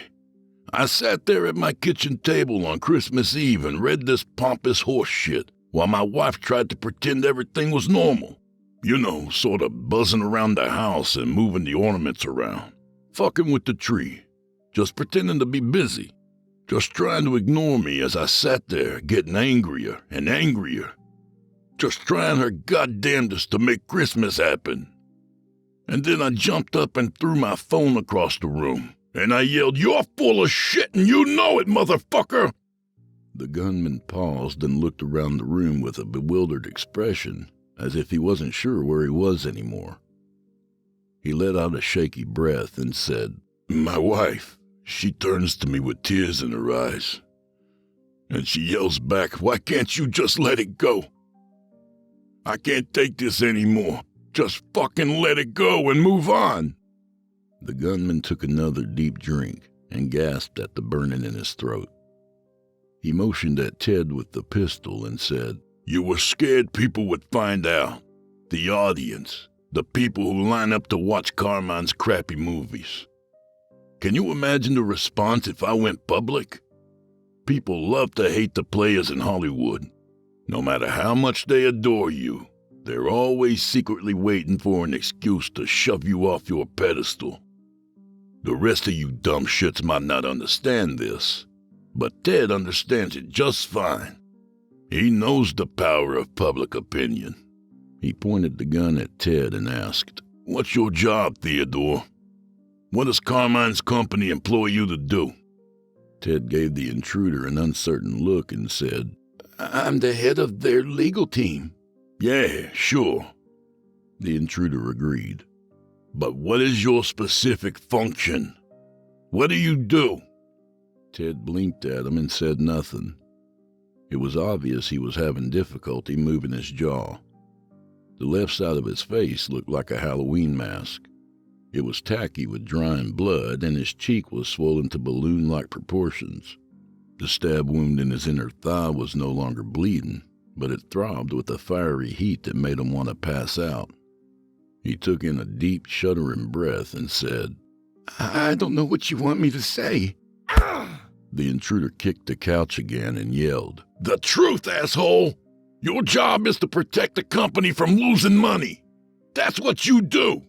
A: I sat there at my kitchen table on Christmas Eve and read this pompous horse shit while my wife tried to pretend everything was normal. You know, sort of buzzing around the house and moving the ornaments around. Fucking with the tree. Just pretending to be busy. Just trying to ignore me as I sat there getting angrier and angrier. Just trying her goddamnedest to make Christmas happen. And then I jumped up and threw my phone across the room. And I yelled, You're full of shit and you know it, motherfucker!
C: The gunman paused and looked around the room with a bewildered expression, as if he wasn't sure where he was anymore. He let out a shaky breath and said,
A: My wife, she turns to me with tears in her eyes. And she yells back, Why can't you just let it go? I can't take this anymore. Just fucking let it go and move on.
C: The gunman took another deep drink and gasped at the burning in his throat. He motioned at Ted with the pistol and said,
A: You were scared people would find out. The audience. The people who line up to watch Carmine's crappy movies. Can you imagine the response if I went public? People love to hate the players in Hollywood. No matter how much they adore you, they're always secretly waiting for an excuse to shove you off your pedestal. The rest of you dumb shits might not understand this, but Ted understands it just fine. He knows the power of public opinion.
C: He pointed the gun at Ted and asked,
A: What's your job, Theodore? What does Carmine's company employ you to do?
C: Ted gave the intruder an uncertain look and said,
D: I'm the head of their legal team.
A: Yeah, sure.
C: The intruder agreed.
A: But what is your specific function? What do you do?
C: Ted blinked at him and said nothing. It was obvious he was having difficulty moving his jaw. The left side of his face looked like a Halloween mask. It was tacky with drying blood, and his cheek was swollen to balloon-like proportions. The stab wound in his inner thigh was no longer bleeding, but it throbbed with a fiery heat that made him want to pass out. He took in a deep, shuddering breath and said,
D: I don't know what you want me to say.
C: The intruder kicked the couch again and yelled,
A: The truth, asshole! Your job is to protect the company from losing money. That's what you do.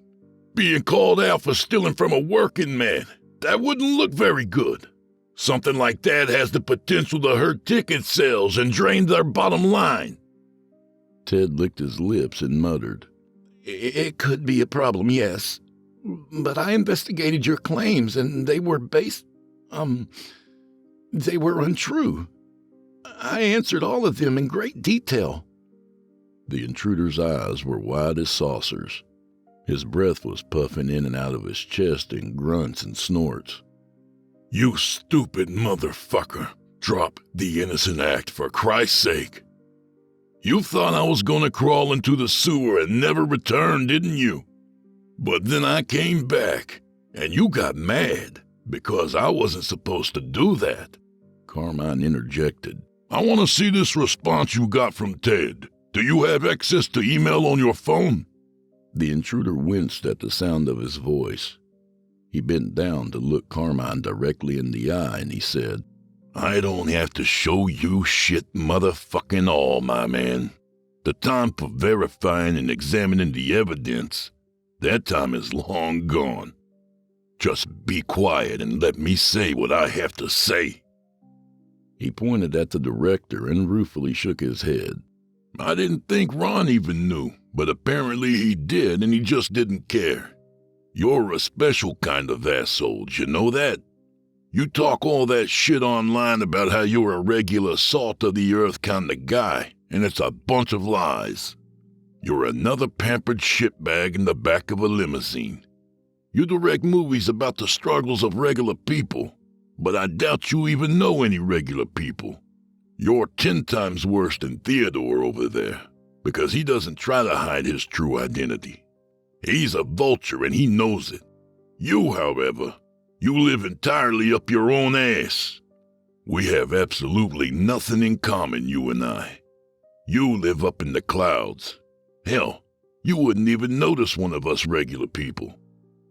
A: Being called out for stealing from a working man, that wouldn't look very good. Something like that has the potential to hurt ticket sales and drain their bottom line.
C: Ted licked his lips and muttered,
D: It could be a problem, yes. But I investigated your claims, and they were they were untrue. I answered all of them in great detail.
C: The intruder's eyes were wide as saucers. His breath was puffing in and out of his chest in grunts and snorts.
A: You stupid motherfucker. Drop the innocent act, for Christ's sake. You thought I was gonna crawl into the sewer and never return, didn't you? But then I came back, and you got mad, because I wasn't supposed to do that.
C: Carmine interjected.
A: I want to see this response you got from Ted. Do you have access to email on your phone?
C: The intruder winced at the sound of his voice. He bent down to look Carmine directly in the eye, and he said,
A: I don't have to show you shit motherfucking all, my man. The time for verifying and examining the evidence, that time is long gone. Just be quiet and let me say what I have to say.
C: He pointed at the director and ruefully shook his head.
A: I didn't think Ron even knew, but apparently he did, and he just didn't care. You're a special kind of asshole, you know that? You talk all that shit online about how you're a regular salt-of-the-earth kind of guy, and it's a bunch of lies. You're another pampered shitbag in the back of a limousine. You direct movies about the struggles of regular people, but I doubt you even know any regular people. You're 10 times worse than Theodore over there, because he doesn't try to hide his true identity. He's a vulture and he knows it. You, however, you live entirely up your own ass. We have absolutely nothing in common, you and I. You live up in the clouds. Hell, you wouldn't even notice one of us regular people.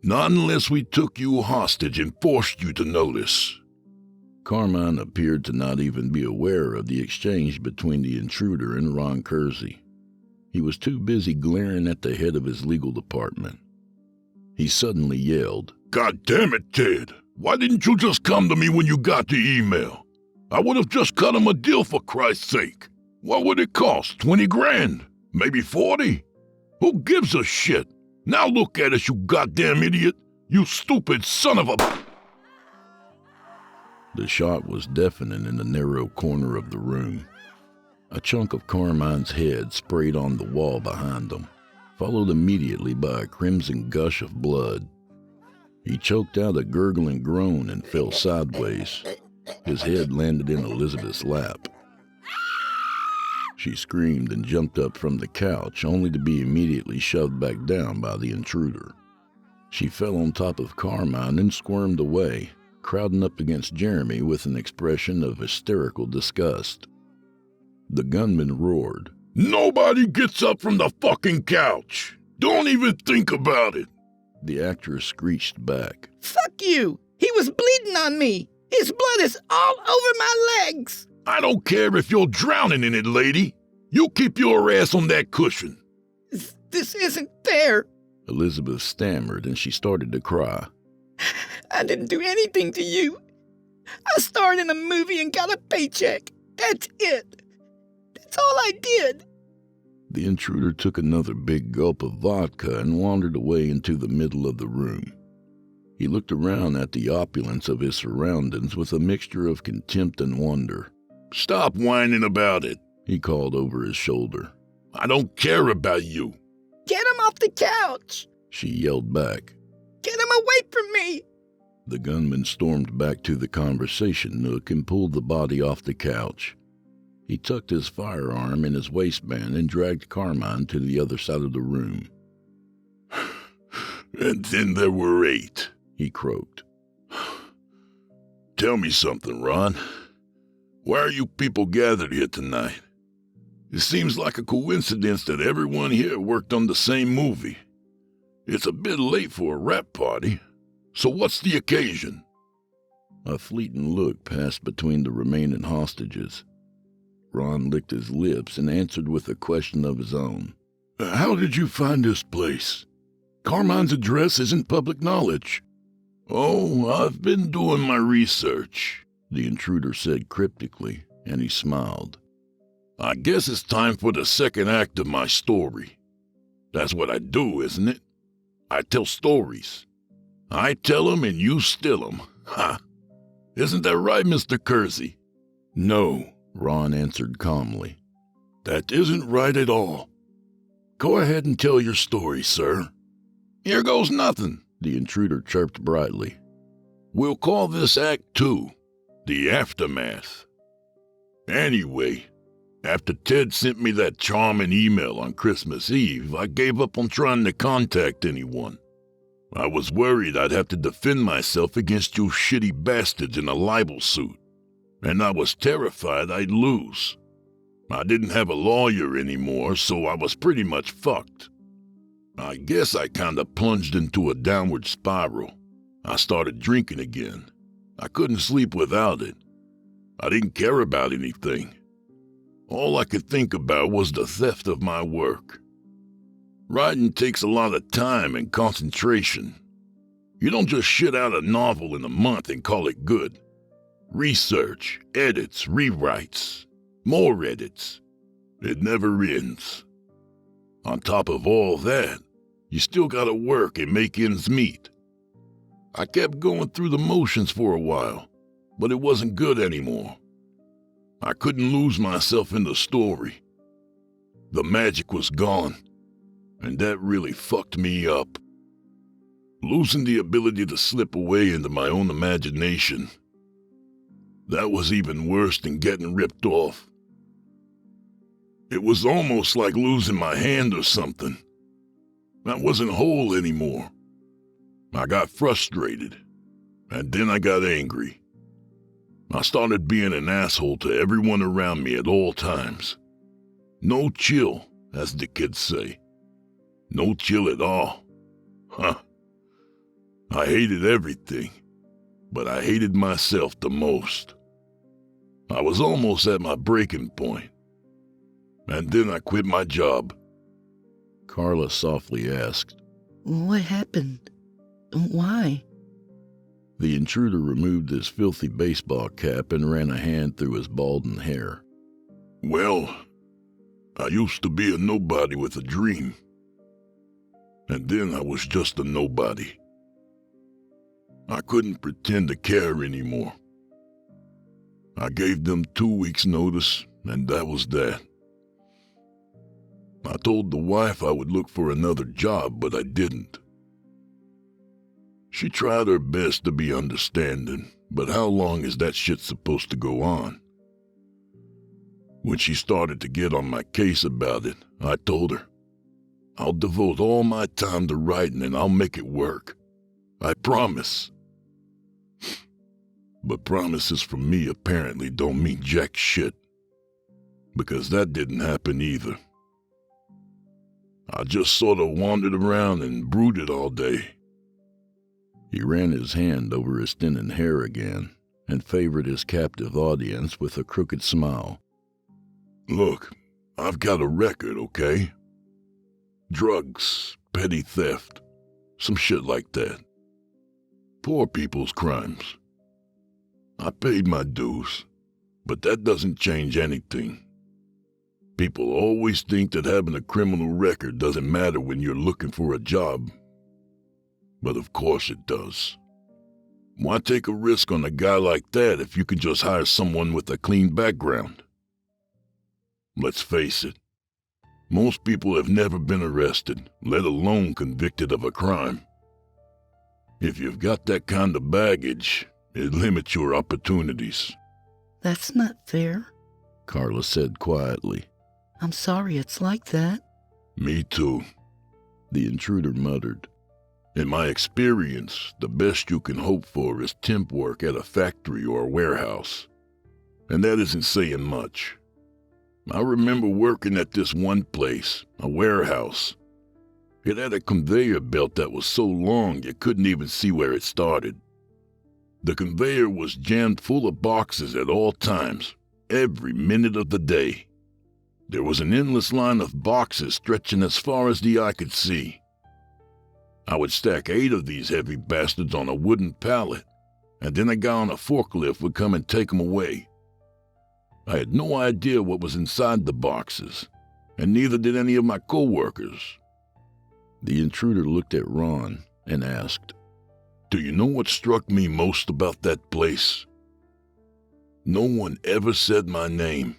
A: Not unless we took you hostage and forced you to notice.
C: Carmine appeared to not even be aware of the exchange between the intruder and Ron Kersey. He was too busy glaring at the head of his legal department. He suddenly yelled,
A: God damn it, Ted. Why didn't you just come to me when you got the email? I would have just cut him a deal for Christ's sake. What would it cost? 20 grand? Maybe 40? Who gives a shit? Now look at us, you goddamn idiot. You stupid son of a...
C: The shot was deafening in the narrow corner of the room. A chunk of Carmine's head sprayed on the wall behind him, followed immediately by a crimson gush of blood. He choked out a gurgling groan and fell sideways. His head landed in Elizabeth's lap. She screamed and jumped up from the couch, only to be immediately shoved back down by the intruder. She fell on top of Carmine and squirmed away, crowding up against Jeremy with an expression of hysterical disgust. The gunman roared,
A: Nobody gets up from the fucking couch. Don't even think about it.
C: The actress screeched back,
D: Fuck you! He was bleeding on me! His blood is all over my legs!
A: I don't care if you're drowning in it, lady. You keep your ass on that cushion.
D: This isn't fair.
C: Elizabeth stammered and she started to cry.
D: I didn't do anything to you. I starred in a movie and got a paycheck. That's it. That's all I did.
C: The intruder took another big gulp of vodka and wandered away into the middle of the room. He looked around at the opulence of his surroundings with a mixture of contempt and wonder.
A: Stop whining about it,
C: he called over his shoulder.
A: I don't care about you.
D: Get him off the couch.
C: She yelled back.
D: Get him away from me.
C: The gunman stormed back to the conversation nook and pulled the body off the couch. He tucked his firearm in his waistband and dragged Carmine to the other side of the room.
A: And then there were 8,
C: he croaked.
A: Tell me something, Ron. Why are you people gathered here tonight? It seems like a coincidence that everyone here worked on the same movie. It's a bit late for a rap party, so what's the occasion?
C: A fleeting look passed between the remaining hostages. Ron licked his lips and answered with a question of his own.
A: How did you find this place? Carmine's address isn't public knowledge. Oh, I've been doing my research, the intruder said cryptically, and he smiled. I guess it's time for the second act of my story. That's what I do, isn't it? I tell stories. I tell them and you still them. Ha! Isn't that right, Mr. Kersey? No, Ron answered calmly. That isn't right at all. Go ahead and tell your story, sir. Here goes nothing, the intruder chirped brightly. We'll call this Act 2, the aftermath. Anyway, after Ted sent me that charming email on Christmas Eve, I gave up on trying to contact anyone. I was worried I'd have to defend myself against you shitty bastards in a libel suit, and I was terrified I'd lose. I didn't have a lawyer anymore, so I was pretty much fucked. I guess I kinda plunged into a downward spiral. I started drinking again. I couldn't sleep without it. I didn't care about anything. All I could think about was the theft of my work. Writing takes a lot of time and concentration. You don't just shit out a novel in a month and call it good. Research, edits, rewrites, more edits. It never ends. On top of all that, you still gotta work and make ends meet. I kept going through the motions for a while, but it wasn't good anymore. I couldn't lose myself in the story. The magic was gone, and that really fucked me up. Losing the ability to slip away into my own imagination. That was even worse than getting ripped off. It was almost like losing my hand or something. I wasn't whole anymore. I got frustrated, and then I got angry. I started being an asshole to everyone around me at all times. No chill, as the kids say. No chill at all. Huh. I hated everything, but I hated myself the most. I was almost at my breaking point, and then I quit my job.
C: Carla softly asked.
F: What happened? Why?
C: The intruder removed his filthy baseball cap and ran a hand through his balding hair.
A: Well, I used to be a nobody with a dream. And then I was just a nobody. I couldn't pretend to care anymore. I gave them 2 weeks' notice, and that was that. I told the wife I would look for another job, but I didn't. She tried her best to be understanding, but how long is that shit supposed to go on? When she started to get on my case about it, I told her, I'll devote all my time to writing and I'll make it work. I promise. But promises from me apparently don't mean jack shit. Because that didn't happen either. I just sort of wandered around and brooded all day.
C: He ran his hand over his thinning hair again and favored his captive audience with a crooked smile.
A: Look, I've got a record, okay? Drugs, petty theft, some shit like that. Poor people's crimes. I paid my dues, but that doesn't change anything. People always think that having a criminal record doesn't matter when you're looking for a job. But of course it does. Why take a risk on a guy like that if you can just hire someone with a clean background? Let's face it, most people have never been arrested, let alone convicted of a crime. If you've got that kind of baggage, it limits your opportunities.
F: That's not fair.
C: Carla said quietly.
F: I'm sorry it's like that.
A: Me too.
C: The intruder muttered.
A: In my experience, the best you can hope for is temp work at a factory or a warehouse. And that isn't saying much. I remember working at this one place, a warehouse. It had a conveyor belt that was so long you couldn't even see where it started. The conveyor was jammed full of boxes at all times, every minute of the day. There was an endless line of boxes stretching as far as the eye could see. I would stack 8 of these heavy bastards on a wooden pallet, and then a guy on a forklift would come and take them away. I had no idea what was inside the boxes, and neither did any of my co-workers.
C: The intruder looked at Ron and asked,
A: Do you know what struck me most about that place? No one ever said my name.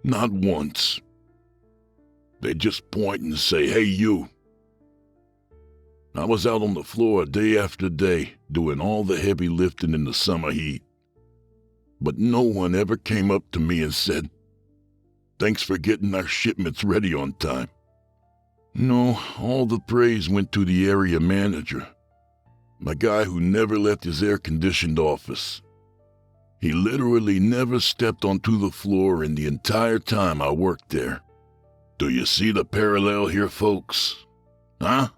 A: Not once. They'd just point and say, Hey, you. I was out on the floor day after day, doing all the heavy lifting in the summer heat. But no one ever came up to me and said, Thanks for getting our shipments ready on time. No, all the praise went to the area manager, a guy who never left his air-conditioned office. He literally never stepped onto the floor in the entire time I worked there. Do you see the parallel here, folks? Huh?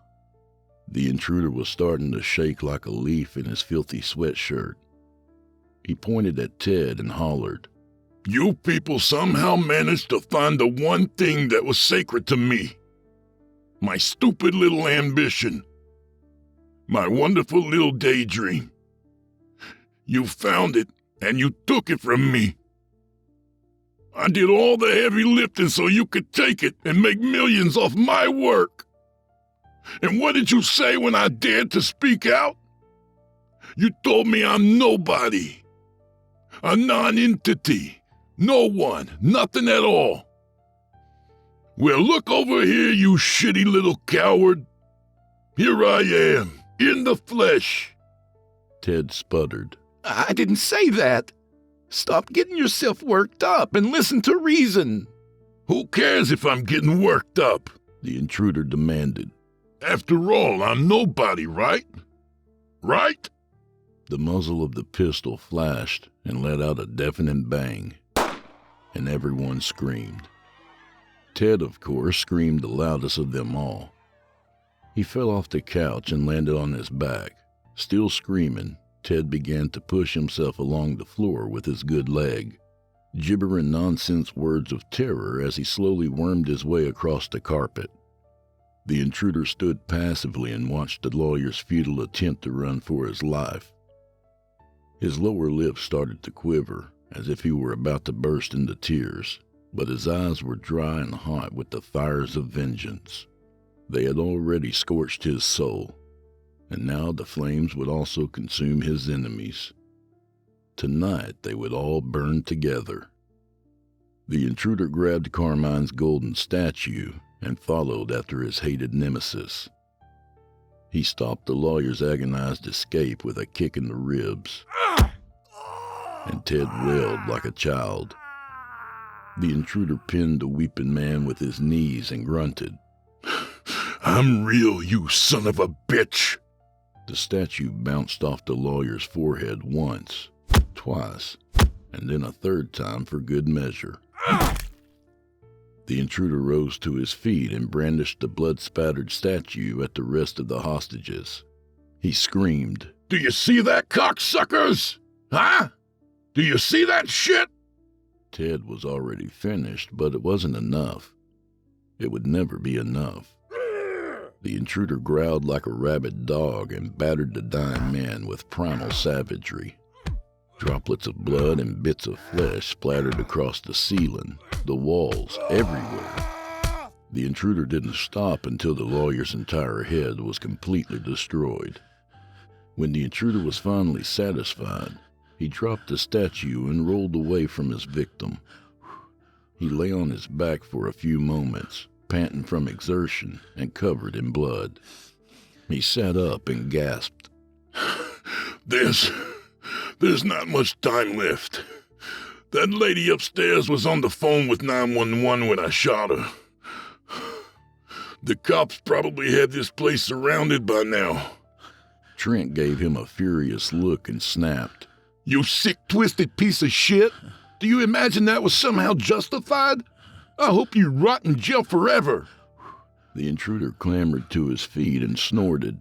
C: The intruder was starting to shake like a leaf in his filthy sweatshirt. He pointed at Ted and hollered,
A: "You people somehow managed to find the one thing that was sacred to me. My stupid little ambition. My wonderful little daydream. You found it, and you took it from me. I did all the heavy lifting so you could take it and make millions off my work. And what did you say when I dared to speak out? You told me I'm nobody. A non-entity. No one. Nothing at all. Well, look over here, you shitty little coward. Here I am, in the flesh."
C: Ted sputtered.
D: I didn't say that. Stop getting yourself worked up and listen to reason.
A: "Who cares if I'm getting worked up?"
C: The intruder demanded.
A: "After all, I'm nobody, right? Right?"
C: The muzzle of the pistol flashed and let out a deafening bang, and everyone screamed. Ted, of course, screamed the loudest of them all. He fell off the couch and landed on his back. Still screaming, Ted began to push himself along the floor with his good leg, gibbering nonsense words of terror as he slowly wormed his way across the carpet. The intruder stood passively and watched the lawyer's futile attempt to run for his life. His lower lip started to quiver, as if he were about to burst into tears, but his eyes were dry and hot with the fires of vengeance. They had already scorched his soul, and now the flames would also consume his enemies. Tonight they would all burn together. The intruder grabbed Carmine's golden statue and followed after his hated nemesis. He stopped the lawyer's agonized escape with a kick in the ribs, and Ted wailed like a child. The intruder pinned the weeping man with his knees and grunted,
A: "I'm real, you son of a bitch."
C: The statue bounced off the lawyer's forehead once, twice, and then a third time for good measure. The intruder rose to his feet and brandished the blood-spattered statue at the rest of the hostages. He screamed,
A: "Do you see that, cocksuckers? Huh? Do you see that shit?"
C: Ted was already finished, but it wasn't enough. It would never be enough. The intruder growled like a rabid dog and battered the dying man with primal savagery. Droplets of blood and bits of flesh splattered across the ceiling, the walls, everywhere. The intruder didn't stop until the lawyer's entire head was completely destroyed. When the intruder was finally satisfied, he dropped the statue and rolled away from his victim. He lay on his back for a few moments, panting from exertion and covered in blood. He sat up and gasped.
A: There's not much time left. That lady upstairs was on the phone with 911 when I shot her. The cops probably have this place surrounded by now."
C: Trent gave him a furious look and snapped,
A: "You sick, twisted piece of shit! Do you imagine that was somehow justified? I hope you rot in jail forever."
C: The intruder clambered to his feet and snorted.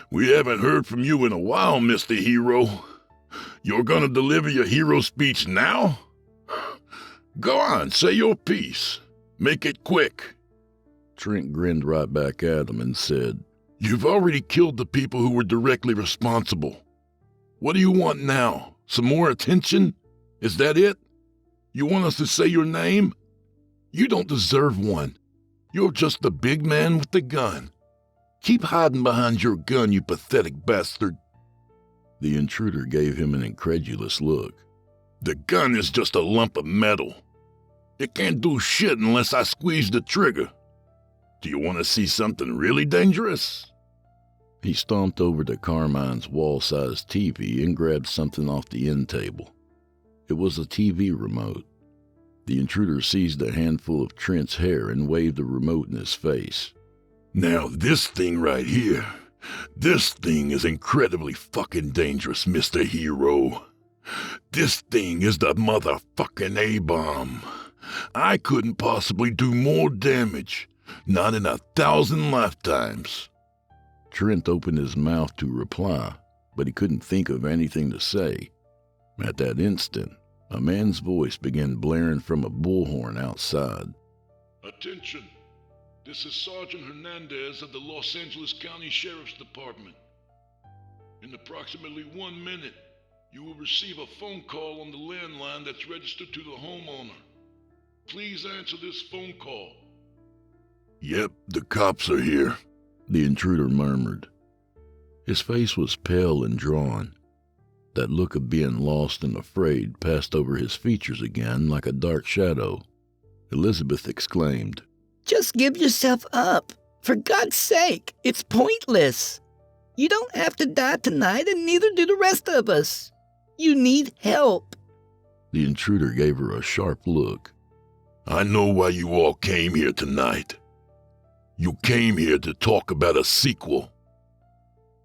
A: "We haven't heard from you in a while, Mr. Hero. You're gonna deliver your hero speech now? Go on, say your piece. Make it quick."
C: Trent grinned right back at him and said,
A: "You've already killed the people who were directly responsible. What do you want now? Some more attention? Is that it? You want us to say your name? You don't deserve one. You're just the big man with the gun. Keep hiding behind your gun, you pathetic bastard."
C: The intruder gave him an incredulous look.
A: "The gun is just a lump of metal. It can't do shit unless I squeeze the trigger. Do you want to see something really dangerous?"
C: He stomped over to Carmine's wall-sized TV and grabbed something off the end table. It was a TV remote. The intruder seized a handful of Trent's hair and waved the remote in his face.
A: "Now this thing right here, this thing is incredibly fucking dangerous, Mr. Hero. This thing is the motherfucking A-bomb. I couldn't possibly do more damage, not in 1,000 lifetimes."
C: Trent opened his mouth to reply, but he couldn't think of anything to say. At that instant, a man's voice began blaring from a bullhorn outside.
A: Attention! This is Sergeant Hernandez of the Los Angeles County Sheriff's Department. In approximately 1 minute, you will receive a phone call on the landline that's registered to the homeowner. Please answer this phone call.
E: Yep, the cops are here,
C: the intruder murmured. His face was pale and drawn. That look of being lost and afraid passed over his features again like a dark shadow. Elizabeth exclaimed,
F: Just give yourself up. For God's sake, it's pointless. You don't have to die tonight, and neither do the rest of us. You need help.
C: The intruder gave her a sharp look.
E: I know why you all came here tonight. You came here to talk about a sequel.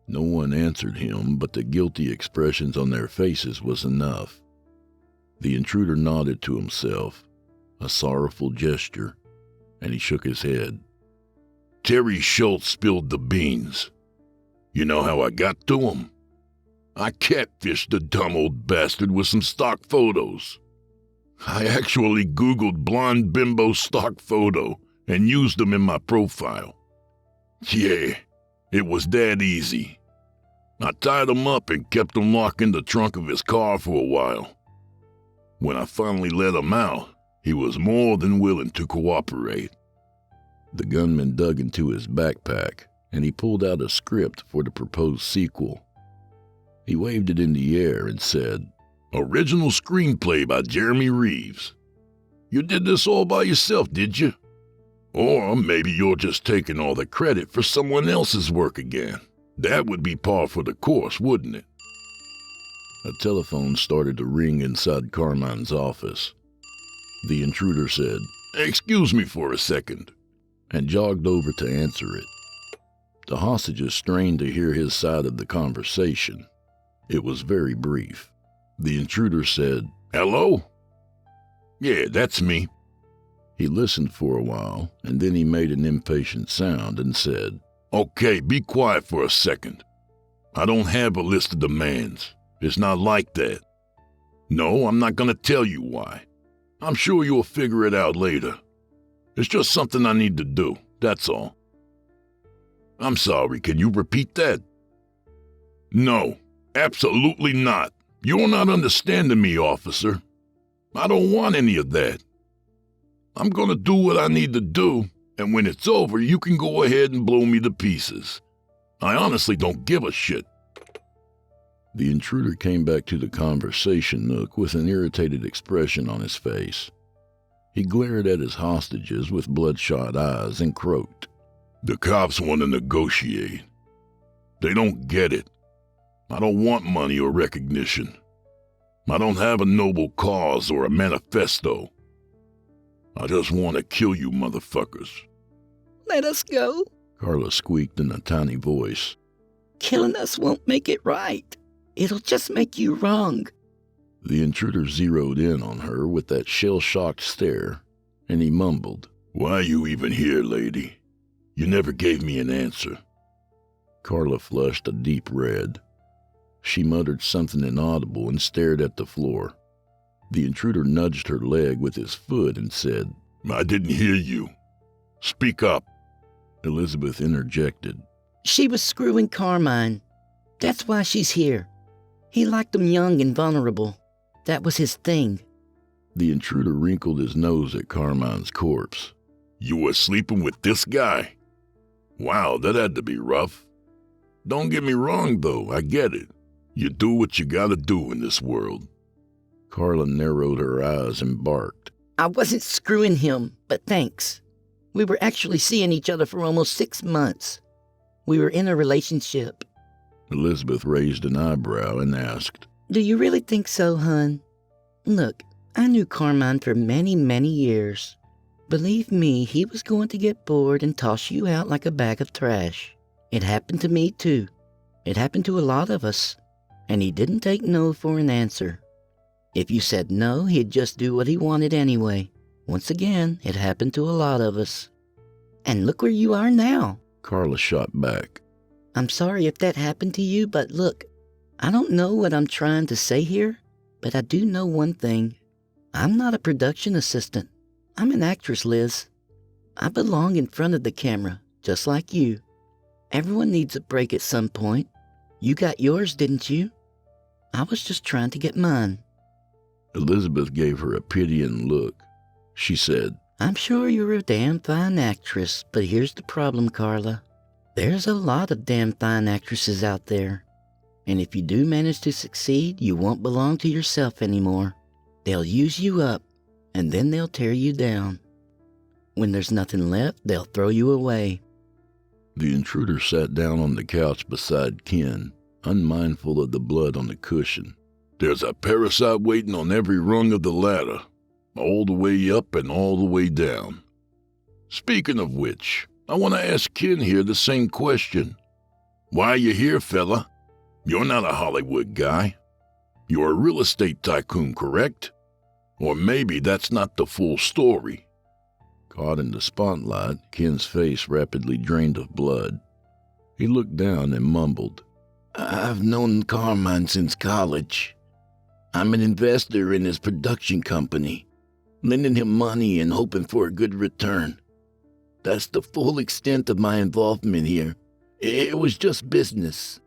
C: No one answered him, but the guilty expressions on their faces was enough. The intruder nodded to himself, a sorrowful gesture, and he shook his head.
E: Terry Schultz spilled the beans. You know how I got to him? I catfished the dumb old bastard with some stock photos. I actually Googled blonde bimbo stock photo and used them in my profile. Yeah, it was that easy. I tied him up and kept him locked in the trunk of his car for a while. When I finally let him out, he was more than willing to cooperate.
C: The gunman dug into his backpack, and he pulled out a script for the proposed sequel. He waved it in the air and said,
E: Original screenplay by Jeremy Reeves. You did this all by yourself, did you? Or maybe you're just taking all the credit for someone else's work again. That would be par for the course, wouldn't it?
C: A telephone started to ring inside Carmine's office. The intruder said,
E: Excuse me for a second,
C: and jogged over to answer it. The hostages strained to hear his side of the conversation. It was very brief. The intruder said,
E: Hello? Yeah, that's me.
C: He listened for a while, and then he made an impatient sound and said,
E: Okay, be quiet for a second. I don't have a list of demands. It's not like that. No, I'm not going to tell you why. I'm sure you'll figure it out later. It's just something I need to do, that's all. I'm sorry, can you repeat that? No, absolutely not. You're not understanding me, officer. I don't want any of that. I'm going to do what I need to do, and when it's over, you can go ahead and blow me to pieces. I honestly don't give a shit.
C: The intruder came back to the conversation nook with an irritated expression on his face. He glared at his hostages with bloodshot eyes and croaked,
E: The cops want to negotiate. They don't get it. I don't want money or recognition. I don't have a noble cause or a manifesto. I just want to kill you motherfuckers.
F: Let us go.
C: Carla squeaked in a tiny voice.
F: Killing us won't make it right. It'll just make you wrong.
C: The intruder zeroed in on her with that shell-shocked stare, and he mumbled,
E: Why are you even here, lady? You never gave me an answer.
C: Carla flushed a deep red. She muttered something inaudible and stared at the floor. The intruder nudged her leg with his foot and said,
E: I didn't hear you. Speak up.
C: Elizabeth interjected.
F: She was screwing Carmine. That's why she's here. He liked them young and vulnerable. That was his thing.
C: The intruder wrinkled his nose at Carmine's corpse.
E: You were sleeping with this guy? Wow, that had to be rough. Don't get me wrong, though, I get it. You do what you gotta do in this world.
C: Carla narrowed her eyes and barked.
F: I wasn't screwing him, but thanks. We were actually seeing each other for almost 6 months. We were in a relationship.
C: Elizabeth raised an eyebrow and asked,
F: Do you really think so, hun? Look, I knew Carmine for many, many years. Believe me, he was going to get bored and toss you out like a bag of trash. It happened to me, too. It happened to a lot of us. And he didn't take no for an answer. If you said no, he'd just do what he wanted anyway. Once again, it happened to a lot of us. And look where you are now.
C: Carla shot back.
F: I'm sorry if that happened to you, but look, I don't know what I'm trying to say here, But I do know one thing. I'm not a production assistant. I'm an actress, Liz. I belong in front of the camera, just like you. Everyone needs a break at some point. You got yours, didn't you? I was just trying to get mine.
C: Elizabeth gave her a pitying look. She said,
F: I'm sure you're a damn fine actress, but here's the problem, Carla. There's a lot of damn fine actresses out there. And if you do manage to succeed, you won't belong to yourself anymore. They'll use you up, and then they'll tear you down. When there's nothing left, they'll throw you away.
C: The intruder sat down on the couch beside Ken, unmindful of the blood on the cushion.
A: There's a parasite waiting on every rung of the ladder, all the way up and all the way down. Speaking of which, I want to ask Ken here the same question. Why are you here, fella? You're not a Hollywood guy. You're a real estate tycoon, correct? Or maybe that's not the full story.
C: Caught in the spotlight, Ken's face rapidly drained of blood. He looked down and mumbled,
D: I've known Carmine since college. I'm an investor in his production company, lending him money and hoping for a good return. That's the full extent of my involvement here. It was just business.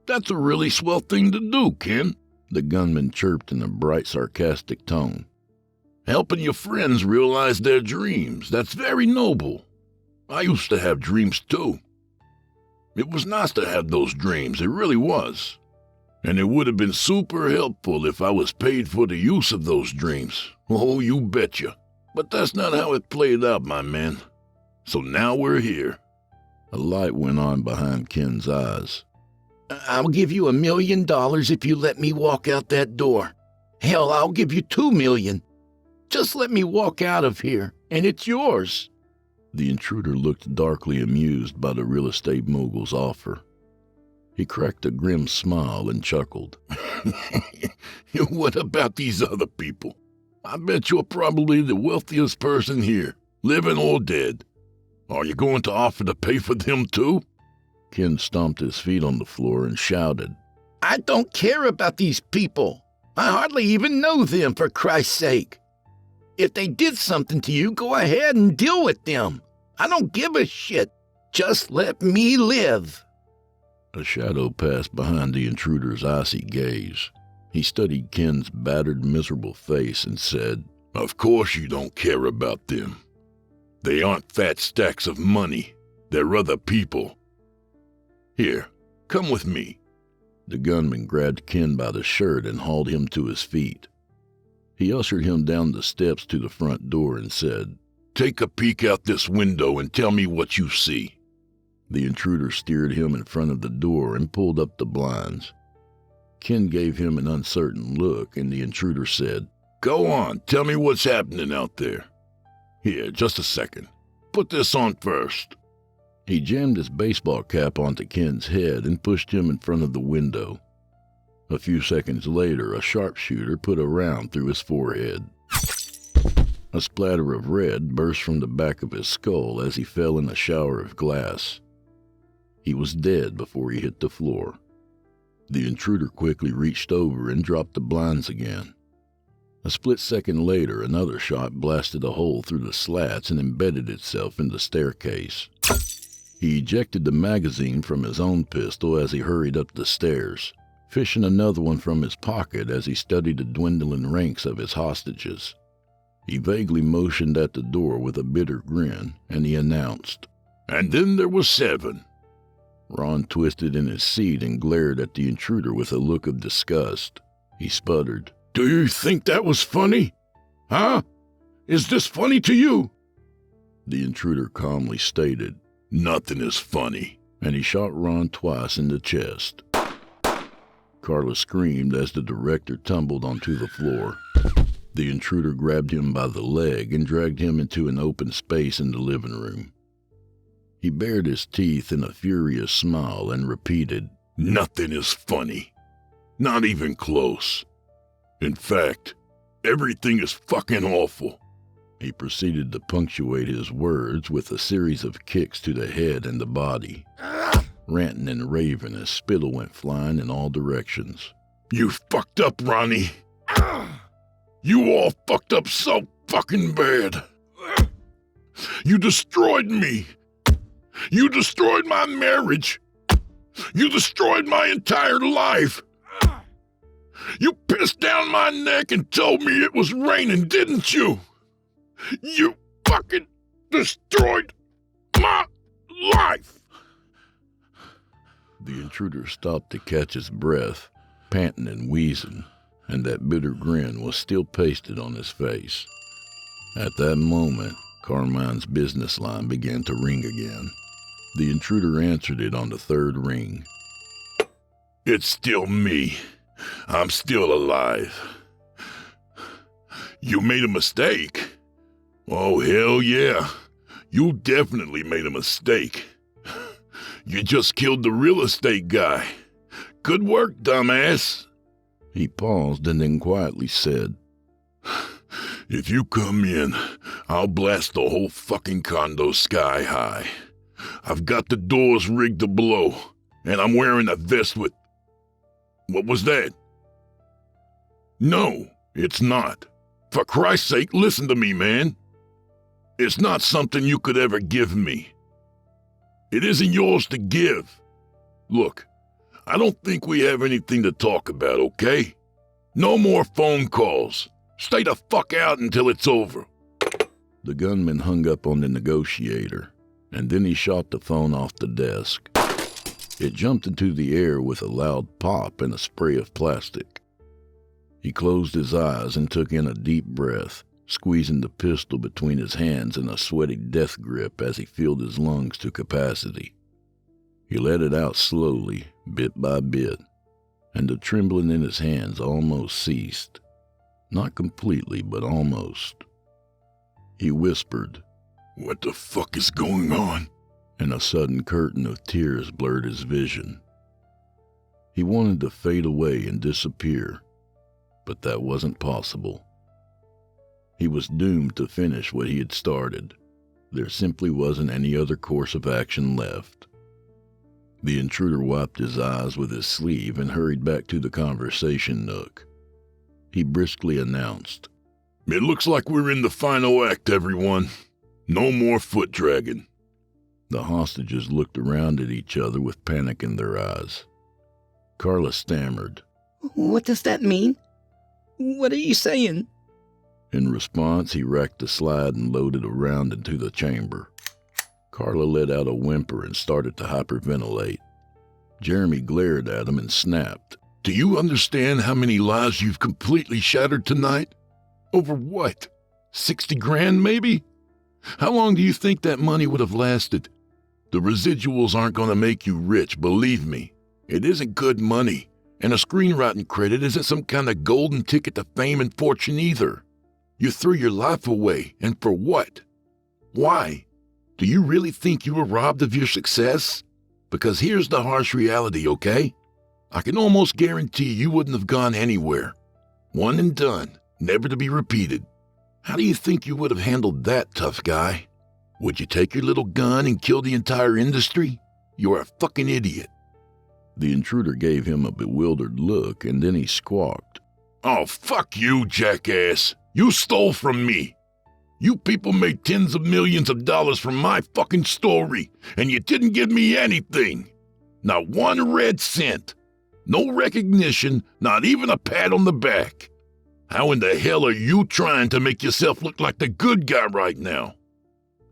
A: That's a really swell thing to do, Ken.
C: the gunman chirped in a bright, sarcastic tone.
A: Helping your friends realize their dreams, that's very noble. I used to have dreams too. It was nice to have those dreams, it really was. And it would have been super helpful if I was paid for the use of those dreams. Oh, you betcha. But that's not how it played out, my man. So now we're here.
C: A light went on behind Ken's eyes.
D: I'll give you $1 million if you let me walk out that door. Hell, I'll give you $2 million. Just let me walk out of here, and it's yours.
C: The intruder looked darkly amused by the real estate mogul's offer. He cracked a grim smile and chuckled.
A: What about these other people? I bet you're probably the wealthiest person here, living or dead. Are you going to offer to pay for them too?
C: Ken stomped his feet on the floor and shouted,
D: I don't care about these people. I hardly even know them, for Christ's sake. If they did something to you, go ahead and deal with them. I don't give a shit. Just let me live.
C: A shadow passed behind the intruder's icy gaze. He studied Ken's battered, miserable face and said,
A: Of course you don't care about them. They aren't fat stacks of money. They're other people. Here, come with me.
C: The gunman grabbed Ken by the shirt and hauled him to his feet. He ushered him down the steps to the front door and said,
A: Take a peek out this window and tell me what you see.
C: The intruder steered him in front of the door and pulled up the blinds. Ken gave him an uncertain look, and the intruder said,
A: Go on, tell me what's happening out there. Here, just a second. Put this on first.
C: He jammed his baseball cap onto Ken's head and pushed him in front of the window. A few seconds later, a sharpshooter put a round through his forehead. A splatter of red burst from the back of his skull as he fell in a shower of glass. He was dead before he hit the floor. The intruder quickly reached over and dropped the blinds again. A split second later, another shot blasted a hole through the slats and embedded itself in the staircase. He ejected the magazine from his own pistol as he hurried up the stairs, fishing another one from his pocket as he studied the dwindling ranks of his hostages. He vaguely motioned at the door with a bitter grin, and he announced,
A: And then there was 7.
C: Ron twisted in his seat and glared at the intruder with a look of disgust. He sputtered,
A: Do you think that was funny? Huh? Is this funny to you?
C: The intruder calmly stated,
A: Nothing is funny.
C: And he shot Ron twice in the chest. Carla screamed as the director tumbled onto the floor. The intruder grabbed him by the leg and dragged him into an open space in the living room. He bared his teeth in a furious smile and repeated,
A: Nothing is funny. Not even close. In fact, everything is fucking awful.
C: He proceeded to punctuate his words with a series of kicks to the head and the body, ranting and raving as spittle went flying in all directions.
A: You fucked up, Ronnie. You all fucked up so fucking bad. You destroyed me. You destroyed my marriage. You destroyed my entire life. You pissed down my neck and told me it was raining, didn't you? You fucking destroyed my life.
C: The intruder stopped to catch his breath, panting and wheezing, and that bitter grin was still pasted on his face. At that moment, Carmine's business line began to ring again. The intruder answered it on the third ring.
A: It's still me. I'm still alive. You made a mistake? Oh, hell yeah. You definitely made a mistake. You just killed the real estate guy. Good work, dumbass.
C: He paused and then quietly said,
A: If you come in, I'll blast the whole fucking condo sky high. I've got the doors rigged to blow, and I'm wearing a vest with... What was that? No, it's not. For Christ's sake, listen to me, man. It's not something you could ever give me. It isn't yours to give. Look, I don't think we have anything to talk about, okay? No more phone calls. Stay the fuck out until it's over.
C: The gunman hung up on the negotiator, and then he shot the phone off the desk. It jumped into the air with a loud pop and a spray of plastic. He closed his eyes and took in a deep breath, squeezing the pistol between his hands in a sweaty death grip as he filled his lungs to capacity. He let it out slowly, bit by bit, and the trembling in his hands almost ceased. Not completely, but almost. He whispered,
A: What the fuck is going on?
C: And a sudden curtain of tears blurred his vision. He wanted to fade away and disappear, but that wasn't possible. He was doomed to finish what he had started. There simply wasn't any other course of action left. The intruder wiped his eyes with his sleeve and hurried back to the conversation nook. He briskly announced,
A: It looks like we're in the final act, everyone. No more foot dragging.
C: The hostages looked around at each other with panic in their eyes. Carla stammered.
F: What does that mean? What are you saying?
C: In response, he racked the slide and loaded a round into the chamber. Carla let out a whimper and started to hyperventilate. Jeremy glared at him and snapped.
A: Do you understand how many lives you've completely shattered tonight? Over what? 60 grand, maybe? How long do you think that money would have lasted? The residuals aren't going to make you rich, believe me. It isn't good money, and a screenwriting credit isn't some kind of golden ticket to fame and fortune either. You threw your life away, and for what? Why? Do you really think you were robbed of your success? Because here's the harsh reality, okay? I can almost guarantee you wouldn't have gone anywhere. One and done, never to be repeated. How do you think you would have handled that, tough guy? Would you take your little gun and kill the entire industry? You're a fucking idiot.
C: The intruder gave him a bewildered look, and then he squawked.
A: Oh, fuck you, jackass. You stole from me. You people made tens of millions of dollars from my fucking story, and you didn't give me anything. Not one red cent. No recognition, not even a pat on the back. How in the hell are you trying to make yourself look like the good guy right now?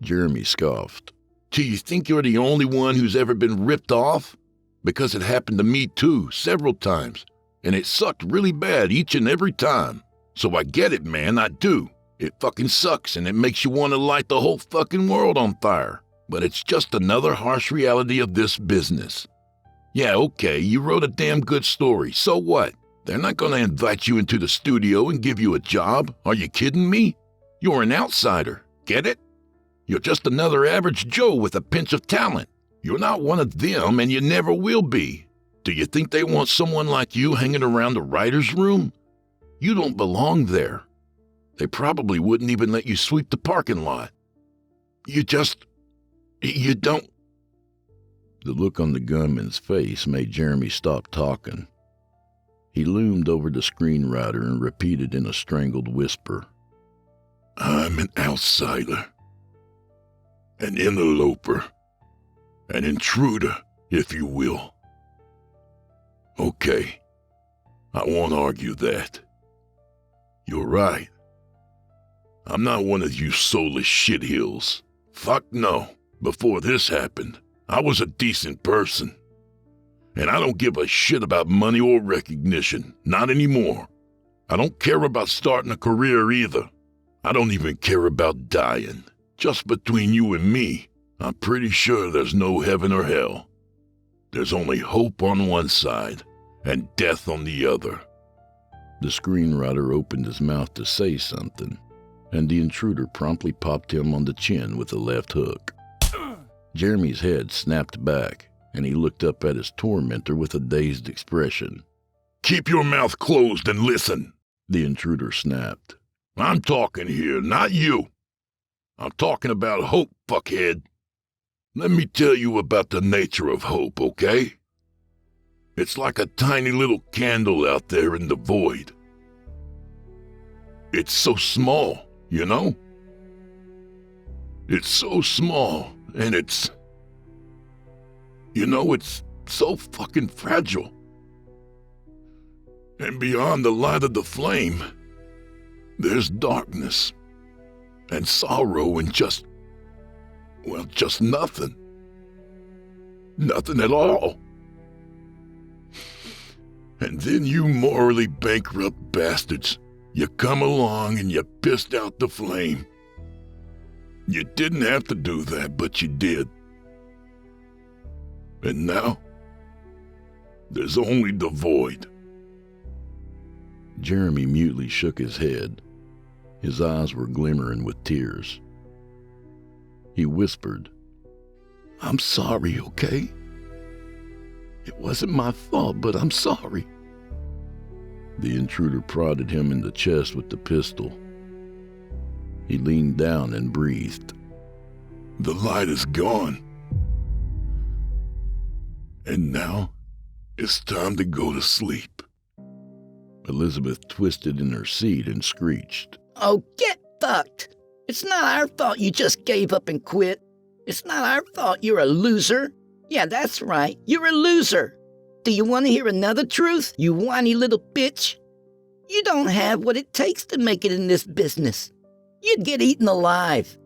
C: Jeremy scoffed.
A: Do you think you're the only one who's ever been ripped off? Because it happened to me too, several times, and it sucked really bad each and every time. So I get it, man, I do. It fucking sucks, and it makes you want to light the whole fucking world on fire. But it's just another harsh reality of this business. Yeah, okay, you wrote a damn good story, so what? They're not gonna invite you into the studio and give you a job. Are you kidding me? You're an outsider, get it? You're just another average Joe with a pinch of talent. You're not one of them, and you never will be. Do you think they want someone like you hanging around the writer's room? You don't belong there. They probably wouldn't even let you sweep the parking lot. You don't...
C: The look on the gunman's face made Jeremy stop talking. He loomed over the screenwriter and repeated in a strangled whisper,
A: I'm an outsider, an interloper, an intruder, if you will. Okay, I won't argue that. You're right. I'm not one of you soulless shithills. Fuck no. Before this happened, I was a decent person. And I don't give a shit about money or recognition. Not anymore. I don't care about starting a career either. I don't even care about dying. Just between you and me, I'm pretty sure there's no heaven or hell. There's only hope on one side and death on the other.
C: The screenwriter opened his mouth to say something, and the intruder promptly popped him on the chin with a left hook. Jeremy's head snapped back, and he looked up at his tormentor with a dazed expression.
A: Keep your mouth closed and listen,
C: the intruder snapped.
A: I'm talking here, not you. I'm talking about hope, fuckhead. Let me tell you about the nature of hope, okay? It's like a tiny little candle out there in the void. It's so small, you know? It's so small, and it's so fucking fragile. And beyond the light of the flame, there's darkness and sorrow and just nothing. Nothing at all. And then you morally bankrupt bastards, you come along and you pissed out the flame. You didn't have to do that, but you did. And now, there's only the void.
C: Jeremy mutely shook his head. His eyes were glimmering with tears. He whispered,
D: I'm sorry, okay? It wasn't my fault, but I'm sorry.
C: The intruder prodded him in the chest with the pistol. He leaned down and breathed.
A: The light is gone. And now, it's time to go to sleep.
C: Elizabeth twisted in her seat and screeched.
F: Oh, get fucked! It's not our fault you just gave up and quit. It's not our fault you're a loser. Yeah, that's right, you're a loser. Do you want to hear another truth, you whiny little bitch? You don't have what it takes to make it in this business. You'd get eaten alive.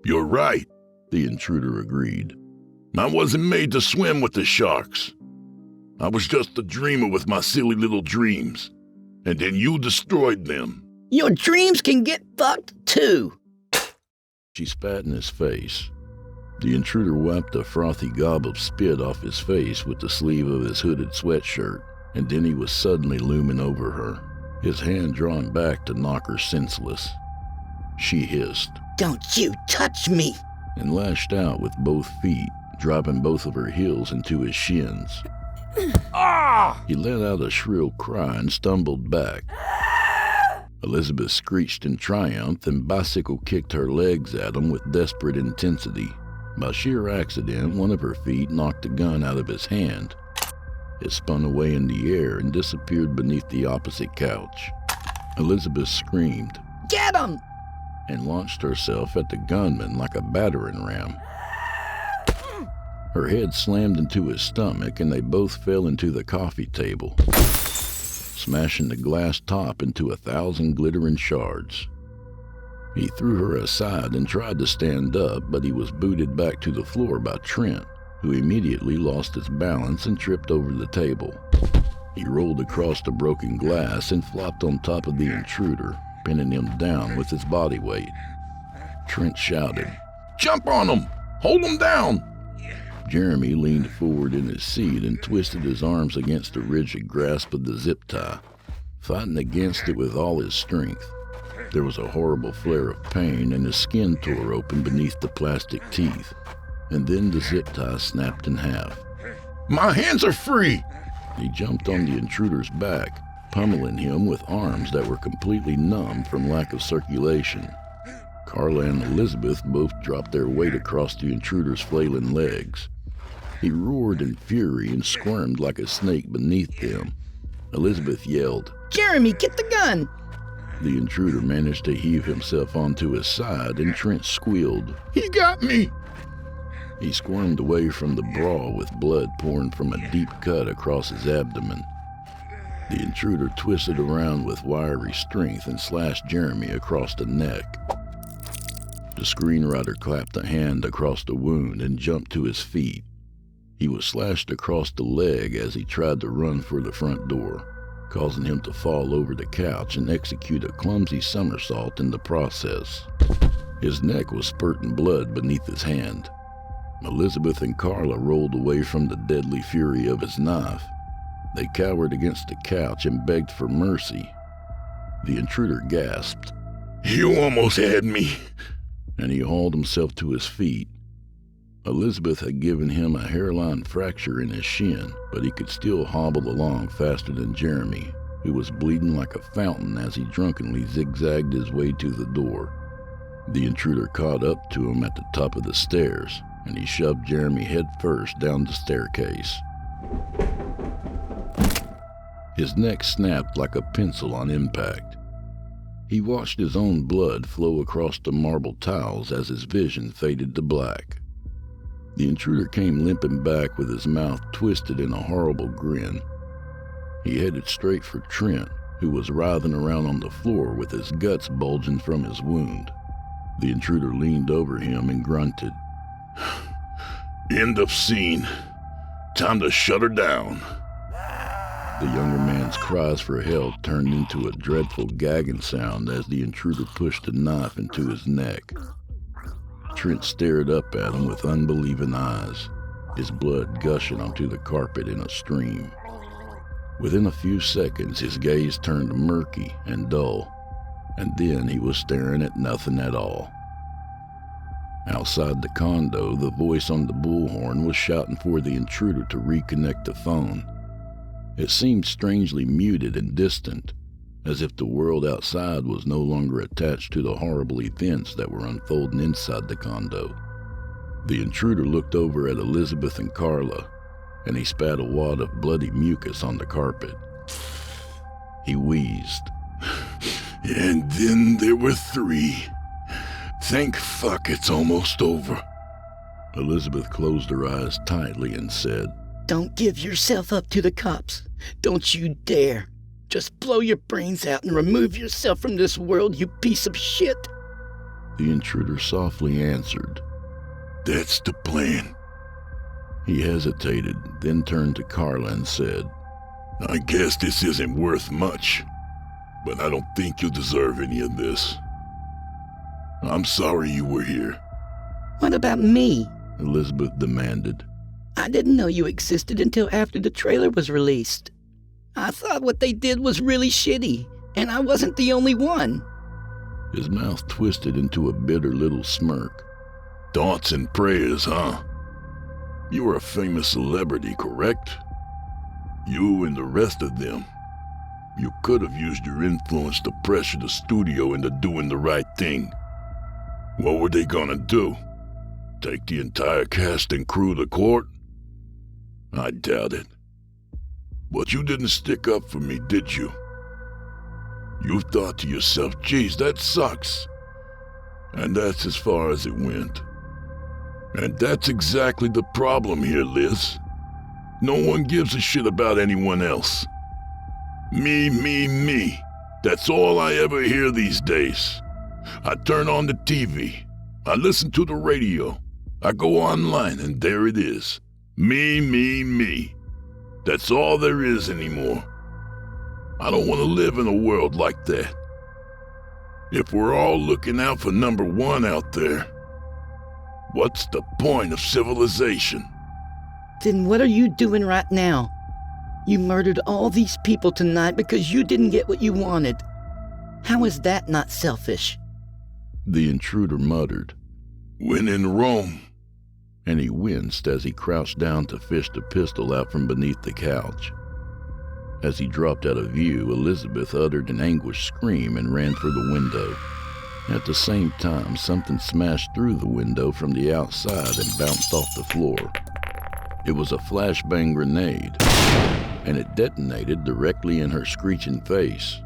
A: You're right,
C: the intruder agreed.
A: I wasn't made to swim with the sharks. I was just a dreamer with my silly little dreams. And then you destroyed them.
F: Your dreams can get fucked too.
C: She spat in his face. The intruder wiped a frothy gob of spit off his face with the sleeve of his hooded sweatshirt, and then he was suddenly looming over her, his hand drawn back to knock her senseless. She hissed,
F: Don't you touch me!
C: And lashed out with both feet, dropping both of her heels into his shins. He let out a shrill cry and stumbled back. Elizabeth screeched in triumph and bicycle kicked her legs at him with desperate intensity. By sheer accident, one of her feet knocked the gun out of his hand. It spun away in the air and disappeared beneath the opposite couch. Elizabeth screamed,
F: Get him!
C: And launched herself at the gunman like a battering ram. Her head slammed into his stomach and they both fell into the coffee table, smashing the glass top into 1,000 glittering shards. He threw her aside and tried to stand up, but he was booted back to the floor by Trent, who immediately lost his balance and tripped over the table. He rolled across the broken glass and flopped on top of the intruder, pinning him down with his body weight. Trent shouted,
A: Jump on him! Hold him down!
C: Jeremy leaned forward in his seat and twisted his arms against the rigid grasp of the zip tie, fighting against it with all his strength. There was a horrible flare of pain and his skin tore open beneath the plastic teeth, and then the zip tie snapped in half.
A: My hands are free!
C: He jumped on the intruder's back, pummeling him with arms that were completely numb from lack of circulation. Carla and Elizabeth both dropped their weight across the intruder's flailing legs. He roared in fury and squirmed like a snake beneath them. Elizabeth yelled.
F: Jeremy, get the gun!
C: The intruder managed to heave himself onto his side, and Trent squealed.
A: He got me!
C: He squirmed away from the brawl with blood pouring from a deep cut across his abdomen. The intruder twisted around with wiry strength and slashed Jeremy across the neck. The screenwriter clapped a hand across the wound and jumped to his feet. He was slashed across the leg as he tried to run for the front door, causing him to fall over the couch and execute a clumsy somersault in the process. His neck was spurting blood beneath his hand. Elizabeth and Carla rolled away from the deadly fury of his knife. They cowered against the couch and begged for mercy. The intruder gasped.
A: You almost had me.
C: And he hauled himself to his feet. Elizabeth had given him a hairline fracture in his shin, but he could still hobble along faster than Jeremy, who was bleeding like a fountain as he drunkenly zigzagged his way to the door. The intruder caught up to him at the top of the stairs, and he shoved Jeremy headfirst down the staircase. His neck snapped like a pencil on impact. He watched his own blood flow across the marble tiles as his vision faded to black. The intruder came limping back with his mouth twisted in a horrible grin. He headed straight for Trent, who was writhing around on the floor with his guts bulging from his wound. The intruder leaned over him and grunted.
A: End of scene. Time to shut her down.
C: The younger man's cries for help turned into a dreadful gagging sound as the intruder pushed a knife into his neck. Trent stared up at him with unbelieving eyes, his blood gushing onto the carpet in a stream. Within a few seconds, his gaze turned murky and dull, and then he was staring at nothing at all. Outside the condo, the voice on the bullhorn was shouting for the intruder to reconnect the phone. It seemed strangely muted and distant, as if the world outside was no longer attached to the horrible events that were unfolding inside the condo. The intruder looked over at Elizabeth and Carla, and he spat a wad of bloody mucus on the carpet. He wheezed.
A: And then there were 3. Thank fuck it's almost over.
C: Elizabeth closed her eyes tightly and said,
F: Don't give yourself up to the cops. Don't you dare. Just blow your brains out and remove yourself from this world, you piece of shit.
C: The intruder softly answered,
A: That's the plan.
C: He hesitated, then turned to Carla and said,
A: I guess this isn't worth much, but I don't think you deserve any of this. I'm sorry you were here.
F: What about me?
C: Elizabeth demanded.
F: I didn't know you existed until after the trailer was released. I thought what they did was really shitty, and I wasn't the only one.
C: His mouth twisted into a bitter little smirk.
A: Thoughts and prayers, huh? You were a famous celebrity, correct? You and the rest of them. You could have used your influence to pressure the studio into doing the right thing. What were they gonna do? Take the entire cast and crew to court? I doubt it. But you didn't stick up for me, did you? You thought to yourself, geez, that sucks. And that's as far as it went. And that's exactly the problem here, Liz. No one gives a shit about anyone else. Me. That's all I ever hear these days. I turn on the TV. I listen to the radio. I go online, and there it is. Me. That's all there is anymore. I don't want to live in a world like that. If we're all looking out for number one out there, what's the point of civilization?
F: Then what are you doing right now? You murdered all these people tonight because you didn't get what you wanted. How is that not selfish?
C: The intruder muttered,
A: When in Rome.
C: And he winced as he crouched down to fish the pistol out from beneath the couch. As he dropped out of view, Elizabeth uttered an anguished scream and ran for the window. At the same time, something smashed through the window from the outside and bounced off the floor. It was a flashbang grenade, and it detonated directly in her screeching face.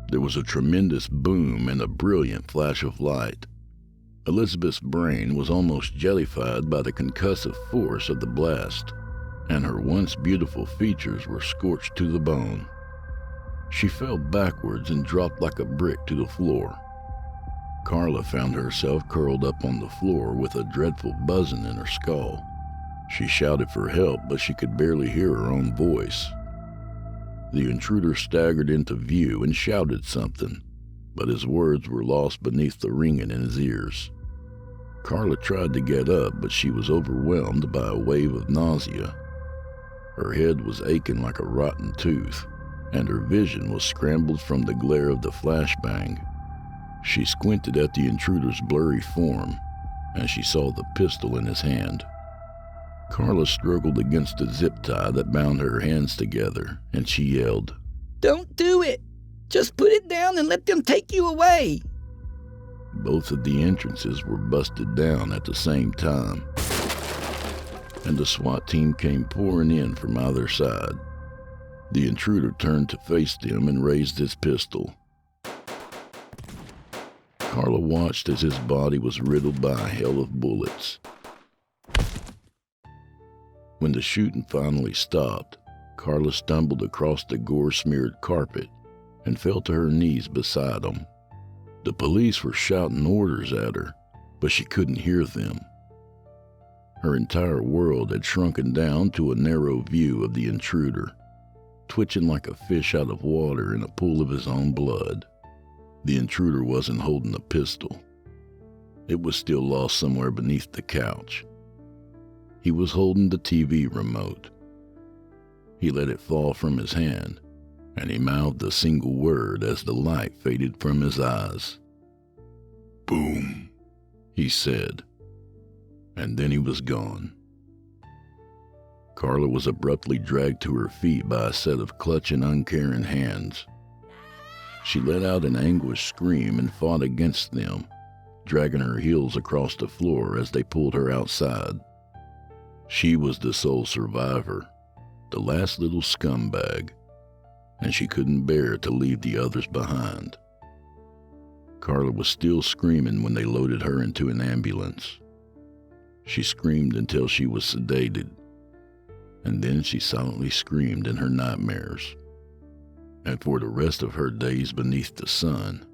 C: There was a tremendous boom and a brilliant flash of light. Elizabeth's brain was almost jellified by the concussive force of the blast, and her once beautiful features were scorched to the bone. She fell backwards and dropped like a brick to the floor. Carla found herself curled up on the floor with a dreadful buzzing in her skull. She shouted for help, but she could barely hear her own voice. The intruder staggered into view and shouted something, but his words were lost beneath the ringing in his ears. Carla tried to get up, but she was overwhelmed by a wave of nausea. Her head was aching like a rotten tooth, and her vision was scrambled from the glare of the flashbang. She squinted at the intruder's blurry form, and she saw the pistol in his hand. Carla struggled against the zip tie that bound her hands together, and she yelled,
D: "Don't do it! Just put it down and let them take you away!"
C: Both of the entrances were busted down at the same time, and the SWAT team came pouring in from either side. The intruder turned to face them and raised his pistol. Carla watched as his body was riddled by a hail of bullets. When the shooting finally stopped, Carla stumbled across the gore-smeared carpet and fell to her knees beside him. The police were shouting orders at her, but she couldn't hear them. Her entire world had shrunken down to a narrow view of the intruder, twitching like a fish out of water in a pool of his own blood. The intruder wasn't holding a pistol. It was still lost somewhere beneath the couch. He was holding the TV remote. He let it fall from his hand, and he mouthed a single word as the light faded from his eyes.
A: Boom,
C: he said, and then he was gone. Carla was abruptly dragged to her feet by a set of clutching, uncaring hands. She let out an anguished scream and fought against them, dragging her heels across the floor as they pulled her outside. She was the sole survivor, the last little scumbag, and she couldn't bear to leave the others behind. Carla was still screaming when they loaded her into an ambulance. She screamed until she was sedated, and then she silently screamed in her nightmares. And for the rest of her days beneath the sun,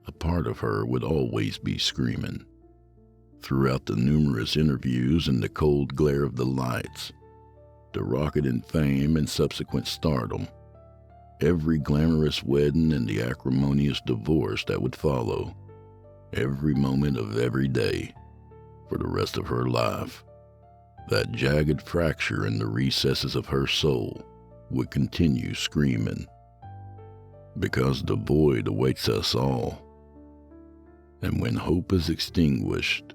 C: a part of her would always be screaming. Throughout the numerous interviews in the cold glare of the lights, the rocket in fame and subsequent stardom, every glamorous wedding and the acrimonious divorce that would follow, every moment of every day, for the rest of her life, that jagged fracture in the recesses of her soul would continue screaming. Because the void awaits us all, and when hope is extinguished,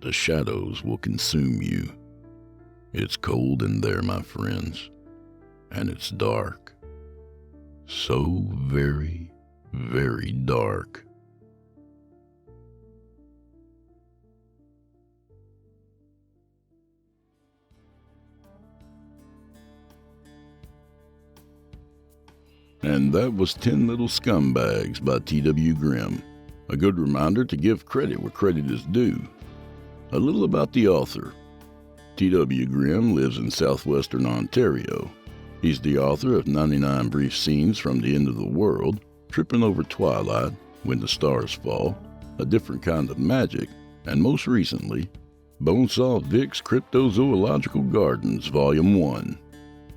C: the shadows will consume you. It's cold in there, my friends, and it's dark. So very, very dark. And that was 10 Little Scumbags by T.W. Grimm. A good reminder to give credit where credit is due. A little about the author. T.W. Grimm lives in Southwestern Ontario. He's the author of 99 Brief Scenes from the End of the World, Tripping Over Twilight, When the Stars Fall, A Different Kind of Magic, and most recently, Bonesaw Vic's Cryptozoological Gardens, Volume 1.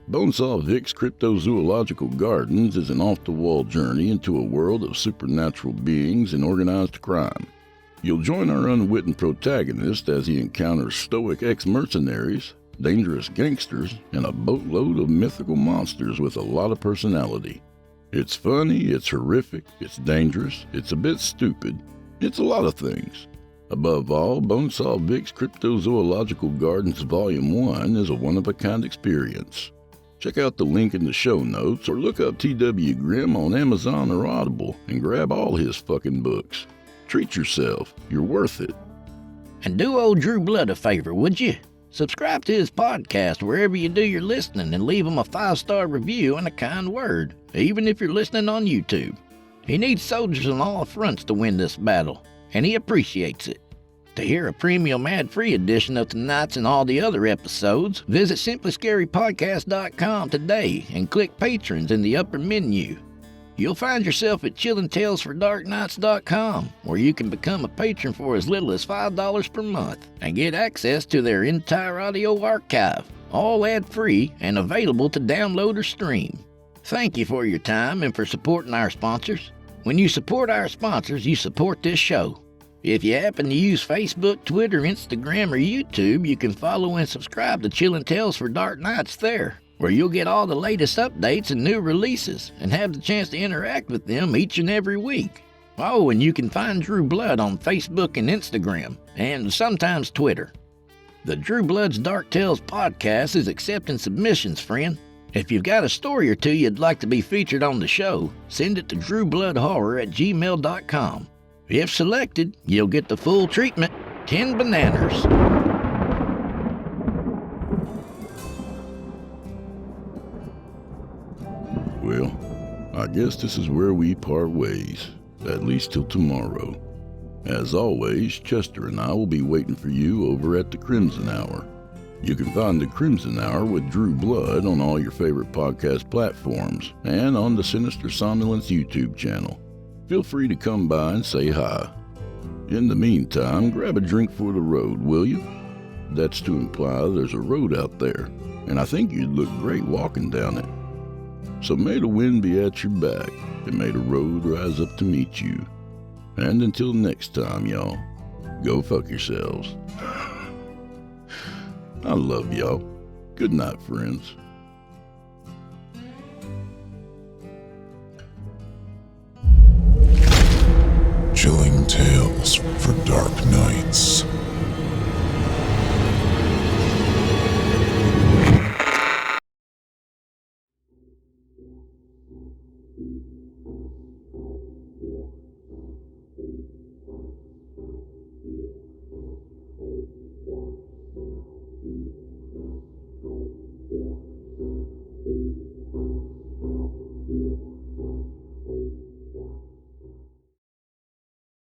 C: Bonesaw Vic's Cryptozoological Gardens is an off-the-wall journey into a world of supernatural beings and organized crime. You'll join our unwitting protagonist as he encounters stoic ex-mercenaries, dangerous gangsters, and a boatload of mythical monsters with a lot of personality. It's funny, it's horrific, it's dangerous, it's a bit stupid. It's a lot of things. Above all, Bonesaw Vic's Cryptozoological Gardens Volume 1 is a one-of-a-kind experience. Check out the link in the show notes or look up T.W. Grimm on Amazon or Audible and grab all his fucking books. Treat yourself. You're worth it.
G: And do old Drew Blood a favor, would you?
D: Subscribe to his podcast wherever you do your listening and leave him a 5-star review and a kind word, even if you're listening on YouTube. He needs soldiers on all fronts to win this battle, and he appreciates it. To hear a premium ad-free edition of tonight's and all the other episodes, visit simplyscarypodcast.com today and click Patrons in the upper menu. You'll find yourself at chillingtalesfordarknights.com, where you can become a patron for as little as $5 per month and get access to their entire audio archive, all ad-free and available to download or stream. Thank you for your time and for supporting our sponsors. When you support our sponsors, you support this show. If you happen to use Facebook, Twitter, Instagram, or YouTube, you can follow and subscribe to Chillin' Tales for Dark Nights there, where you'll get all the latest updates and new releases and have the chance to interact with them each and every week. Oh, and you can find Drew Blood on Facebook and Instagram, and sometimes Twitter. The Drew Blood's Dark Tales podcast is accepting submissions, friend. If you've got a story or two you'd like to be featured on the show, send it to drewbloodhorror@gmail.com. If selected, you'll get the full treatment, 10 bananas.
C: Well, I guess this is where we part ways, at least till tomorrow. As always, Chester and I will be waiting for you over at the Crimson Hour. You can find the Crimson Hour with Drew Blood on all your favorite podcast platforms and on the Sinister Somnolence YouTube channel. Feel free to come by and say hi. In the meantime, grab a drink for the road, will you? That's to imply there's a road out there, and I think you'd look great walking down it. So may the wind be at your back, and may the road rise up to meet you. And until next time, y'all, go fuck yourselves. I love y'all. Good night, friends.
G: Chilling Tales for Dark Nights.